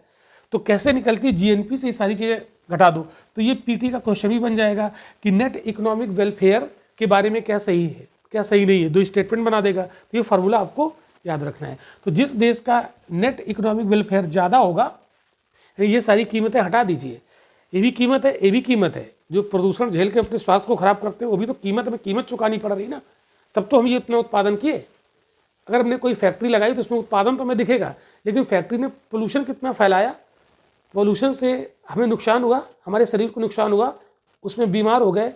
तो कैसे निकलती है, जीएनपी से ये सारी चीज़ें घटा दो, तो ये पीटी का क्वेश्चन भी बन जाएगा कि नेट इकोनॉमिक वेलफेयर के बारे में क्या सही है क्या सही नहीं है, दो स्टेटमेंट बना देगा। तो ये फार्मूला आपको याद रखना है। तो जिस देश का नेट इकोनॉमिक वेलफेयर ज़्यादा होगा, ये सारी कीमतें हटा दीजिए, ये भी कीमत है, ये भी कीमत है, जो प्रदूषण झेल के अपने स्वास्थ्य को खराब करते हैं वो भी तो कीमत, हमें कीमत चुकानी पड़ रही ना, तब तो हम ये इतना उत्पादन किए। अगर हमने कोई फैक्ट्री लगाई तो उसमें उत्पादन तो हमें दिखेगा, लेकिन फैक्ट्री ने पोल्यूशन कितना फैलाया, पोल्यूशन से हमें नुकसान हुआ, हमारे शरीर को नुकसान हुआ, उसमें बीमार हो गए,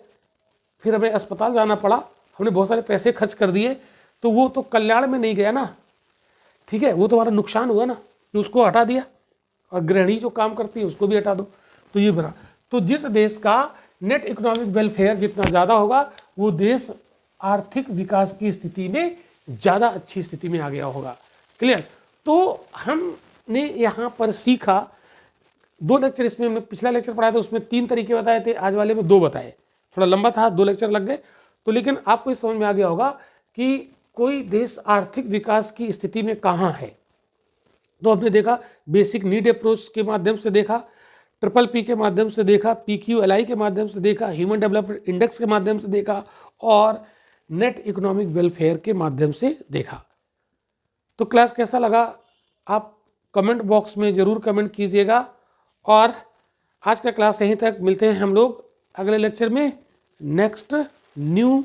फिर हमें अस्पताल जाना पड़ा, हमने बहुत सारे पैसे खर्च कर दिए, तो वो तो कल्याण में नहीं गया ना, ठीक है, वो तो हमारा नुकसान हुआ ना, तो उसको हटा दिया। और गृहिणी जो काम करती है उसको भी हटा दो, तो ये बना। तो जिस देश का नेट इकोनॉमिक वेलफेयर जितना ज़्यादा होगा, वो देश आर्थिक विकास की स्थिति में ज़्यादा अच्छी स्थिति में आ गया होगा। क्लियर। तो हमने यहाँ पर सीखा 2 लेक्चर, इसमें हमने पिछला लेक्चर पढ़ाया था उसमें 3 तरीके बताए थे, आज वाले में 2 बताए, थोड़ा लंबा था, 2 लेक्चर लग गए। तो लेकिन आपको इस समझ में आ गया होगा कि कोई देश आर्थिक विकास की स्थिति में कहाँ है। तो हमने देखा बेसिक नीड अप्रोच के माध्यम से देखा, ट्रिपल पी के माध्यम से देखा, PQLI के माध्यम से देखा, ह्यूमन डेवलपमेंट इंडेक्स के माध्यम से देखा, और नेट इकोनॉमिक वेलफेयर के माध्यम से देखा। तो क्लास कैसा लगा आप कमेंट बॉक्स में ज़रूर कमेंट कीजिएगा। और आज का क्लास यहीं तक, मिलते हैं हम लोग अगले लेक्चर में नेक्स्ट न्यू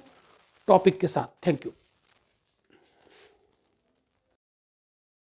टॉपिक के साथ। Thank you.